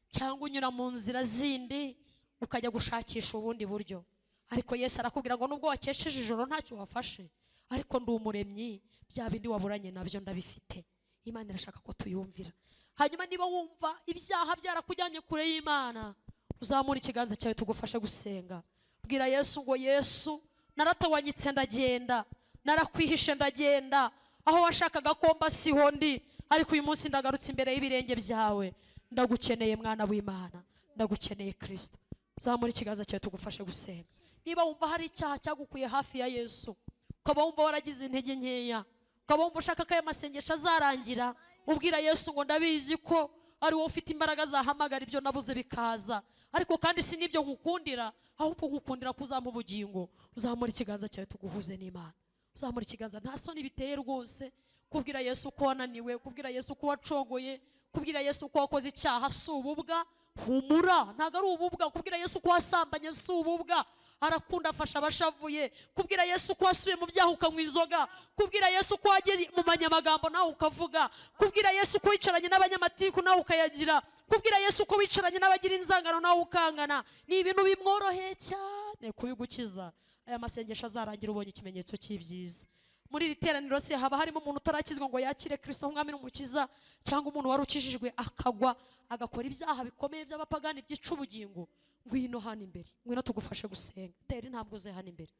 [SPEAKER 1] Cyangwa unyura mu nzira zindi ukajya gushakisha ubundi buryo. Ariko Yesu arakubwira ngo nubwo wakesheje ijoro ntacyo wafashe, ariko ndi umuremyi, bya bindi waburanye nabyo ndabifite. Imana irashaka ko tuyumvira. Hanyuma niba wumva ibyaha byarakujyanye kure y'Imana, uzamura ikiganza cyawe tugufashe gusenga. Bwira Yesu ngo Yesu, naratawanyitse ndagenda, narakwihishe ndagenda, aho washakaga ko mba siho ndi, ariko uyu munsi ndagarutse imbere y'ibirenge byawe. Ndagukeneye mwana w'Imana, ndagukeneye Kristo. Uzamura ikiganza cyawe tugufashe gusenga. Niba wumva hari icyaha cyagukuye hafi ya Yesu, ukaba wumva waragize intege nkeya, ukaba wumva ushaka ko aya masengesho azarangira, ubwira Yesu ngo ndabizi ko ari wowe ufite imbaraga zahamagara ibyo nabuze bikaza, ariko kandi si nibyo nkukundira, ahubwo nkukundira kuzampa ubugingo. Uzamura ikiganza cyawe tuguhuze n'Imana. Uzamura ikiganza, nta soni biteye rwose kubwira Yesu ko wananiwe, kubwira Yesu ko wacogoye, kubwira Yesu ko wakoze icyaha si ububwa. Humura, ntago ari ububwa. Kubwira Yesu ko wasambanye si ububwa, arakunda afasha abashavuye. Kubwira Yesu ko wasubiye mu byaha ukanywa inzoga, kubwira Yesu ko wageze mu manyamagambo nawe ukavuga, kubwira Yesu ko wicaranye n'abanyamatiku nawe ukayagira, kubwira Yesu ko wicaranye n'abagira inzangano nawe ukangana. Ni ibintu bimworoheye cyane kubigukiza. Aya masengesho azarangira ubonye ikimenyetso cy'ibyiza. Muri iri teraniro se haba harimo umuntu utarakizwa ngo yakire Kristo nk'umwami n'umukiza, cyangwa umuntu wari ukijijwe akagwa agakora ibyaha bikomeye by'abapagani byica ubugingo. Ngwino hano imbere, ngwino tugufashe gusenga. Tera intambwe uze hano imbere.